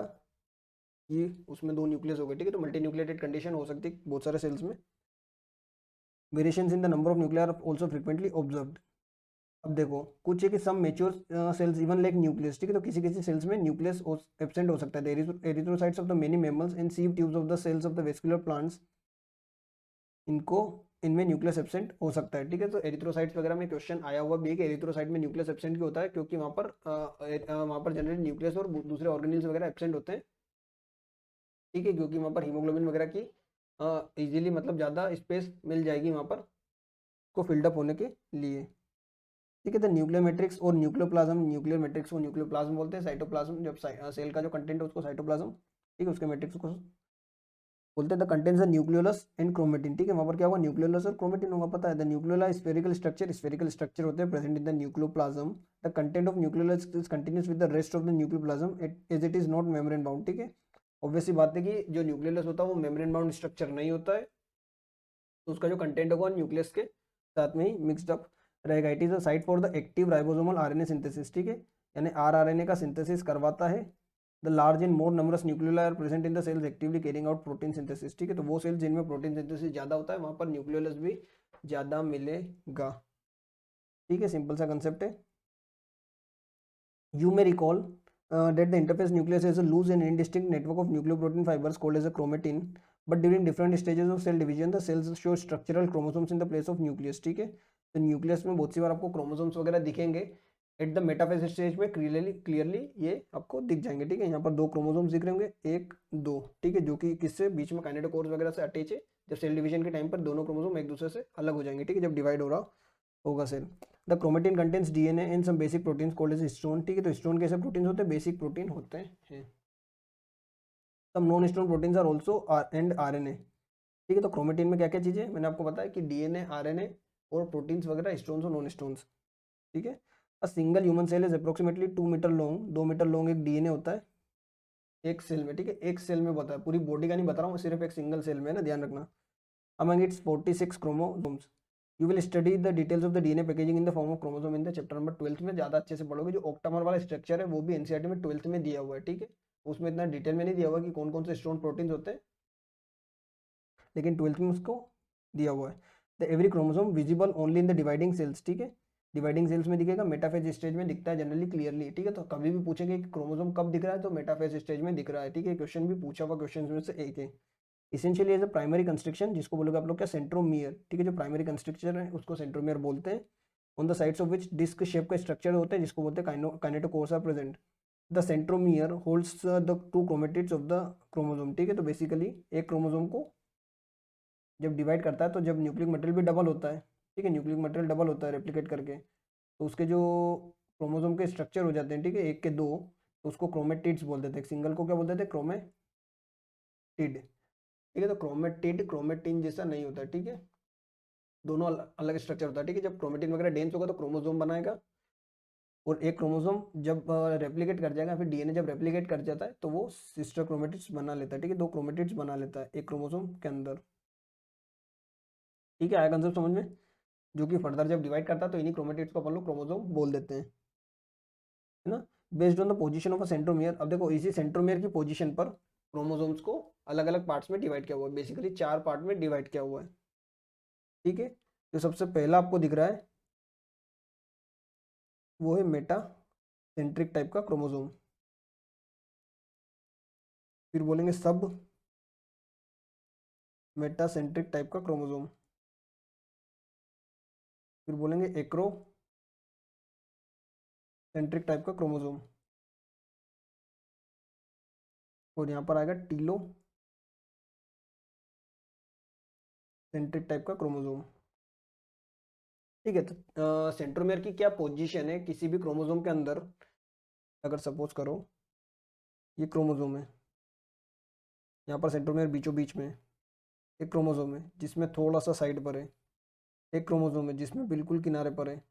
ये उसमें 2 न्यूक्लियस हो गए, ठीक है। तो मल्टी न्यूक्लिएटेड कंडीशन हो सकती है बहुत सारे सेल्स में। Variations in the number of nuclear are also frequently observed. अब देखो कुछ है कि some mature cells even like nucleus, ठीक है। तो किसी किसी सेल्स में न्यूक्लियस एब्सेंट हो सकता है। Erythrocytes of the many mammals and sieve tubes of the cells of the vascular plants, इनको इनमें न्यूक्लियस एब्सेंट हो सकता है, ठीक है। तो एरिथ्रोसाइट्स वगैरह में क्वेश्चन आया हुआ भी है कि एरिथ्रोसाइट में न्यूक्लियस एब्सेंट क्यों होता है, क्योंकि वहाँ पर जनरली न्यूक्लियस और दूसरे ऑर्गेनिल्स वगैरह एब्सेंट होते हैं, ठीक है। क्योंकि वहाँ पर हीमोग्लोबिन वगैरह की इजीली मतलब ज़्यादा स्पेस मिल जाएगी वहाँ पर को फिल्डअप होने के लिए, ठीक है। तो न्यूक्लियर मैट्रिक्स और न्यूक्लियोप्लाज्म, न्यूक्लियर मैट्रिक्स को न्यूक्लियोप्लाज्म बोलते हैं। साइटोप्लाज्म जब सेल का जो कंटेंट है उसको साइटोप्लाज्म, ठीक है, उसके मैट्रिक्स को बोलते हैं the contents the nucleolus and chromatin, ठीक है। वहाँ पर क्या होगा, न्यूक्लियोलस और क्रोमेटिन होगा, पता है। द न्यूक्लियोला स्फेरिकल स्ट्रक्चर होते हैं present in the nucleoplasm. The content of nucleolus is continuous with the rest of the nucleoplasm as it is not membrane bound, ठीक है। ऑब्वियसली बात है कि जो न्यूक्लियोलस होता है वो मेम्ब्रेन बाउंड स्ट्रक्चर नहीं होता है, तो उसका जो कंटेंट होगा न्यूक्लियस के साथ में ही मिक्सड अप रहेगा। It is a site for the active ribosomal RNA synthesis, ठीक है, यानी आरआरएनए का सिंथेसिस करवाता है। The large and more numbers nucleoli are present in the cells actively carrying out protein synthesis, ठीक है। तो वो सेल्स जिनमें प्रोटीन सिंथेसिस ज़्यादा होता है वहाँ पर न्यूक्लियोलस भी ज़्यादा मिलेगा, ठीक है। सिंपल सा कंसेप्ट है। You may recall that the interface nucleus has a loose and indistinct network of nucleoprotein fibers called as a chromatin. But during different stages of cell division, the cells show structural chromosomes in the place of nucleus, ठीक है। तो nucleus में बहुत सी बार आपको chromosomes वगैरह दिखेंगे। At the metaphase stage में clearly ये आपको दिख जाएंगे, ठीक है। यहाँ पर 2 क्रोमोसोम्स दिख रहे होंगे, 1 2, ठीक है, जो कि किससे बीच में काइनेटोकोर्स वगैरह से अटैच है। जब सेल डिवीजन के टाइम पर दोनों क्रोमोसोम एक दूसरे से अलग हो जाएंगे, ठीक है, जब डिवाइड हो रहा होगा cell. The chromatin contains DNA and some basic proteins called as histone, ठीक है। तो हिस्टोन कैसे प्रोटीन होते हैं, बेसिक प्रोटीन होते हैं। Some non histone proteins are also and RNA, ठीक है। तो क्रोमेटिन में क्या क्या चीज़ें मैंने आपको बताया कि डीएनए, आरएनए और प्रोटीन्स वगैरह, स्टोन्स और नॉन स्टोन्स, ठीक है। A single human cell is approximately 2 metre long, 2 metre long एक डीएनए होता है एक सेल में, ठीक है। एक सेल में बताया, पूरी बॉडी का नहीं बता रहा हूँ, सिर्फ एक सिंगल सेल में है ना, ध्यान रखना। Among it's 46 chromosomes. You will study the details of the DNA packaging in the form of chromosome in the chapter number 12 में ज़्यादा अच्छे से पढ़ोगे। जो ऑक्टामर वाला स्ट्रक्चर है वो भी एनसीईआरटी में 12th में दिया हुआ है, ठीक है। उसमें इतना डिटेल में नहीं दिया हुआ कि कौन कौन से स्टोन प्रोटीन्स होते हैं, लेकिन 12th में उसको दिया हुआ है। The every chromosome visible only in the dividing cells, ठीक है। डिवाइडिंग सेल्स में दिखेगा, मेटाफेज स्टेज में दिखता है जनरली क्लियरली, ठीक है। तो कभी भी पूछेंगे कि क्रोमोसोम कब दिख रहा है, तो मेटाफेज स्टेज में दिख रहा है, ठीक है। क्वेश्चन भी पूछा हुआ क्वेश्चन में से एक है। Essentially as a primary construction, जिसको बोलोगे आप लोग क्या, सेंट्रोमियर, ठीक है। जो प्राइमरी कंस्ट्रक्चर है उसको सेंट्रोमियर बोलते हैं। On the sides of which disc shape का स्ट्रक्चर होता है, जिसको बोलते हैं kinetochores are present. The centromere holds the 2 chromatids of the chromosome, ठीक है। तो बेसिकली एक क्रोमोसोम को जब डिवाइड करता है तो जब न्यूक्लिक मटेरियल भी डबल होता है, ठीक है, न्यूक्लिक मटेरियल डबल होता है रेप्लिकेट करके, तो उसके जो क्रोमोसोम के स्ट्रक्चर हो जाते हैं, ठीक है, एक के 2, तो उसको क्रोमेटिड्स बोल देते हैं। सिंगल को क्या बोलते थे, क्रोमेटिड, ठीक है। तो क्रोमेटिड क्रोमेटिन जैसा नहीं होता, ठीक है, दोनों अलग स्ट्रक्चर होता है, ठीक है। जब क्रोमेटिन वगैरह डेंस होगा तो क्रोमोसोम बनाएगा, और एक क्रोमोसोम जब रेप्लिकेट कर जाएगा, फिर डीएनए जब रेप्लिकेट कर जाता है तो वो सिस्टर क्रोमेटिड्स बना लेता है, ठीक है। 2 क्रोमेटिड्स बना लेता है एक क्रोमोसोम के अंदर, ठीक है। आया कंसेप्ट समझ में, जो कि फर्दर जब डिवाइड करता है तो इन्हीं क्रोमेटिड्स को अपन लोग क्रोमोसोम बोल देते हैं, है ना। Based on the position of a centromere, अब देखो इसी सेंट्रोमियर की पोजीशन पर क्रोमोसोम्स को अलग अलग पार्ट्स में डिवाइड किया हुआ है, बेसिकली 4 पार्ट में डिवाइड किया हुआ है, ठीक है। जो सबसे पहला आपको दिख रहा है वो है मेटा सेंट्रिक टाइप का क्रोमोसोम, फिर बोलेंगे सब मेटा सेंट्रिक टाइप का क्रोमोसोम, फिर बोलेंगे एक्रो सेंट्रिक टाइप का क्रोमोसोम, और यहाँ पर आएगा टीलो सेंट्रिक टाइप का क्रोमोसोम, ठीक है। तो सेंट्रोमियर की क्या पोजीशन है किसी भी क्रोमोसोम के अंदर, अगर सपोज करो ये क्रोमोसोम है, यहाँ पर सेंट्रोमियर बीचों बीच में है। एक क्रोमोसोम है जिसमें थोड़ा सा साइड पर है, एक क्रोमोसोम है जिसमें बिल्कुल किनारे पर है,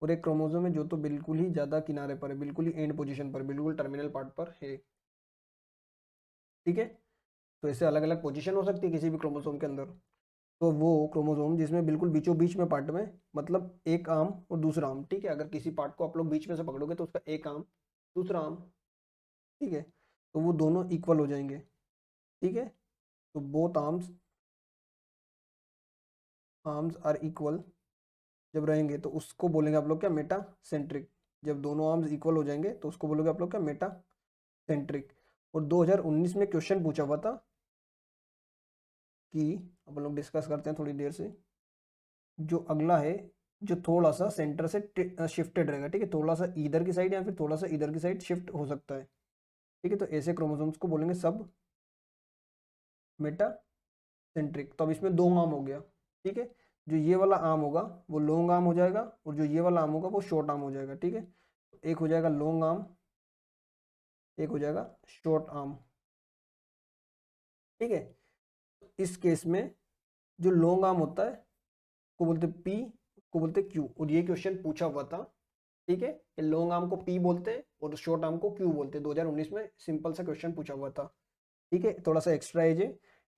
और एक क्रोमोसोम है जो तो बिल्कुल ही ज़्यादा किनारे पर है, बिल्कुल ही एंड पोजीशन पर, बिल्कुल टर्मिनल पार्ट पर है, ठीक है। तो ऐसे अलग अलग पोजीशन हो सकती है किसी भी क्रोमोसोम के अंदर। तो वो क्रोमोसोम जिसमें बिल्कुल बीचों बीच में पार्ट में, मतलब एक आर्म और दूसरा आर्म, ठीक है। अगर किसी पार्ट को आप लोग बीच में से पकड़ोगे तो उसका एक आर्म दूसरा आर्म, ठीक है, तो वो दोनों इक्वल हो जाएंगे, ठीक है। तो बोथ आर्म्स आर इक्वल जब रहेंगे तो उसको बोलेंगे आप लोग क्या, मेटा सेंट्रिक। जब दोनों आर्म्स इक्वल हो जाएंगे तो उसको बोलोगे आप लोग क्या, मेटा सेंट्रिक। और 2019 में क्वेश्चन पूछा हुआ था कि अपन लोग डिस्कस करते हैं थोड़ी देर से, जो अगला है जो थोड़ा सा सेंटर से शिफ्टेड रहेगा, ठीक है, थोड़ा सा इधर की साइड या फिर थोड़ा सा इधर की साइड शिफ्ट हो सकता है, ठीक है। तो ऐसे क्रोमोसोम्स को बोलेंगे सब मेटा सेंट्रिक। तो अब इसमें दो आर्म हो गया, ठीक है। जो ये वाला आर्म होगा वो लॉन्ग आर्म हो जाएगा और जो ये वाला आर्म होगा वो शॉर्ट आर्म हो जाएगा, ठीक है। एक हो जाएगा लॉन्ग आर्म, एक हो जाएगा शॉर्ट आर्म, ठीक है। इस केस में जो लॉन्ग आर्म होता है को बोलते पी, को बोलते क्यू, और ये क्वेश्चन पूछा हुआ था, ठीक है। ये लॉन्ग आर्म को पी बोलते हैं और शॉर्ट आर्म को क्यू बोलते हैं। 2019 में सिंपल सा क्वेश्चन पूछा हुआ था, ठीक है। थोड़ा सा एक्स्ट्रा एज है,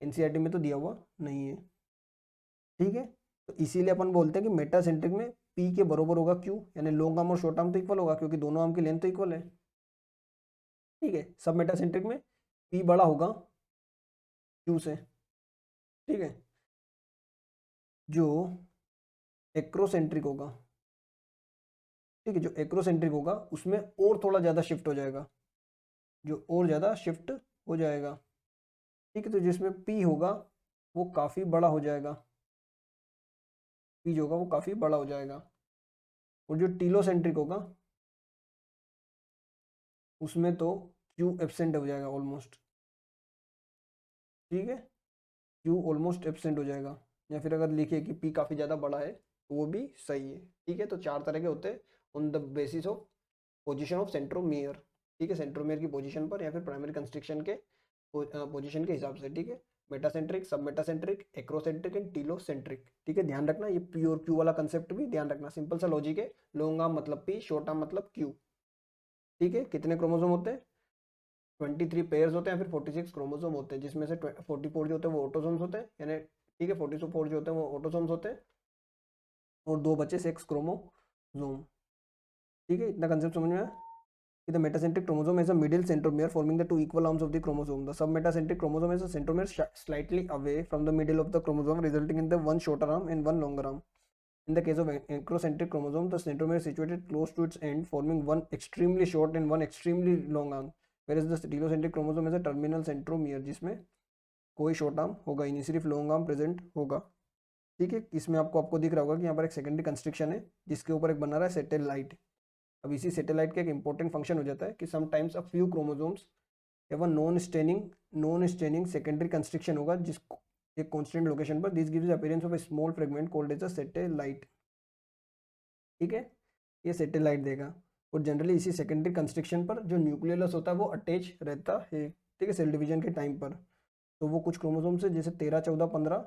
एनसीईआरटी में तो दिया हुआ नहीं है, ठीक है। तो इसीलिए अपन बोलते हैं कि मेटासेंट्रिक में पी के बरोबर होगा क्यू, यानी लॉन्ग आर्म और शॉर्ट आर्म तो इक्वल होगा क्योंकि दोनों आर्म की लेंथ तो इक्वल है, ठीक है। सब मेटासेंट्रिक में पी बड़ा होगा क्यू से, ठीक है। जो एक्रोसेंट्रिक होगा, ठीक है, जो एक्रोसेंट्रिक होगा उसमें और थोड़ा ज़्यादा शिफ्ट हो जाएगा, जो और ज़्यादा शिफ्ट हो जाएगा, ठीक है। तो जिसमें पी होगा वो काफ़ी बड़ा हो जाएगा, पी जो होगा वो काफ़ी बड़ा हो जाएगा। और जो टीलोसेंट्रिक होगा उसमें तो क्यू एब्सेंट हो जाएगा ऑलमोस्ट, ठीक है। क्यू ऑलमोस्ट एब्सेंट हो जाएगा, या फिर अगर लिखे कि पी काफ़ी ज़्यादा बड़ा है तो वो भी सही है, ठीक है। तो चार तरह के होते हैं on the basis of position of centromere, ठीक है, सेंट्रोमियर की पोजीशन पर या फिर प्राइमरी कंस्ट्रक्शन के पोजीशन के हिसाब से, ठीक है। मेटासेंट्रिक, सब मेटासेंट्रिक, एक्रोसेंट्रिक एंड टीलोसेंट्रिक, ठीक है। ध्यान रखना ये पी और क्यू वाला कंसेप्ट भी ध्यान रखना, सिंपल सा लॉजिक है। लॉन्ग आर्म मतलब पी, शॉर्ट आर्म मतलब क्यू, ठीक है। कितने क्रोमोसोम होते हैं, 23 पेयर्स होते हैं, फिर 46 क्रोमोसोम होते हैं, जिसमें से 44 जो होते हैं वो ऑटोसोम्स होते हैं, यानी ठीक है 44 जो होते हैं वो ऑटोसोम्स होते हैं और दो बचे सेक्स क्रोमोसोम, ठीक है। इतना कंसेप्ट समझ में आया। The metacentric chromosome is a middle centromere forming the two equal arms of the chromosome. The submetacentric chromosome is a centromere slightly away from the middle of the chromosome, resulting in the one shorter arm and one longer arm. In the case of acrocentric chromosome, the centromere is situated close to its end, forming one extremely short and one extremely long arm. Whereas the telocentric chromosome is a terminal centromere, जिसमें कोई short arm होगा ही नहीं, सिर्फ long arm present होगा, ठीक है। इसमें आपको दिख रहा होगा कि यहाँ पर एक सेकेंडरी कंस्ट्रक्शन है जिसके ऊपर एक बना रहा है सेटेलाइट। अब इसी सेटेलाइट का एक इंपॉर्टेंट फंक्शन हो जाता है कि समटाइम्स अ फ्यू क्रोमोसोम्स एवं नॉन स्टेनिंग सेकेंडरी कंस्ट्रक्शन होगा जिसको एक कांस्टेंट लोकेशन पर, this gives appearance of a small fragment called as a satellite, ठीक है। ये सेटेलाइट देगा और जनरली इसी सेकेंडरी कंस्ट्रक्शन पर जो न्यूक्लियस होता है वो अटैच रहता है, ठीक है, सेल डिवीजन के टाइम पर। तो वो कुछ क्रोमोसोम्स है जैसे 13, 14, 15,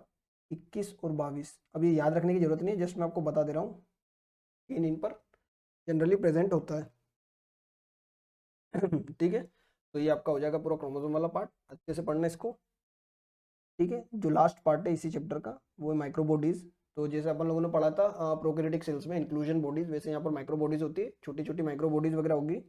21 और 22। अब ये याद रखने की जरूरत नहीं है, जस्ट मैं आपको बता दे रहा हूँ इन पर जनरली प्रेजेंट होता है ठीक है। तो ये आपका हो जाएगा पूरा क्रोमोसोम वाला पार्ट, अच्छे से पढ़ना इसको, ठीक है। जो लास्ट पार्ट है इसी चैप्टर का वो है माइक्रोबॉडीज। तो जैसे अपन लोगों ने पढ़ा था प्रोकैरियोटिक सेल्स में इंक्लूजन बॉडीज, वैसे यहाँ पर माइक्रोबॉडीज होती है, छोटी छोटी माइक्रोबॉडीज वगैरह होगी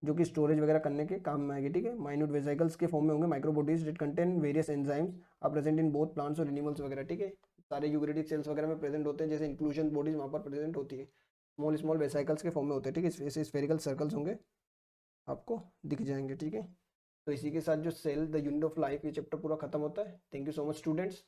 जो कि स्टोरेज वगैरह करने के काम में आएगी, ठीक है। माइन्यूट वेसिकल्स के फॉर्म में होंगे microbodies that contain various enzymes are present in both plants और एनिमल्स वगैरह, ठीक है। सारे यूकेरियोटिक सेल्स वगैरह में प्रेजेंट होते हैं, जैसे इंक्लूजन बॉडीज वहाँ पर प्रेजेंट होती है, स्मॉल स्मॉल वेसिकल्स के फॉर्म में होते हैं, ठीक है। ऐसे स्फेरिकल सर्कल्स होंगे आपको दिख जाएंगे, ठीक है। तो इसी के साथ जो cell the unit of life ये चैप्टर पूरा खत्म होता है। Thank you so much students.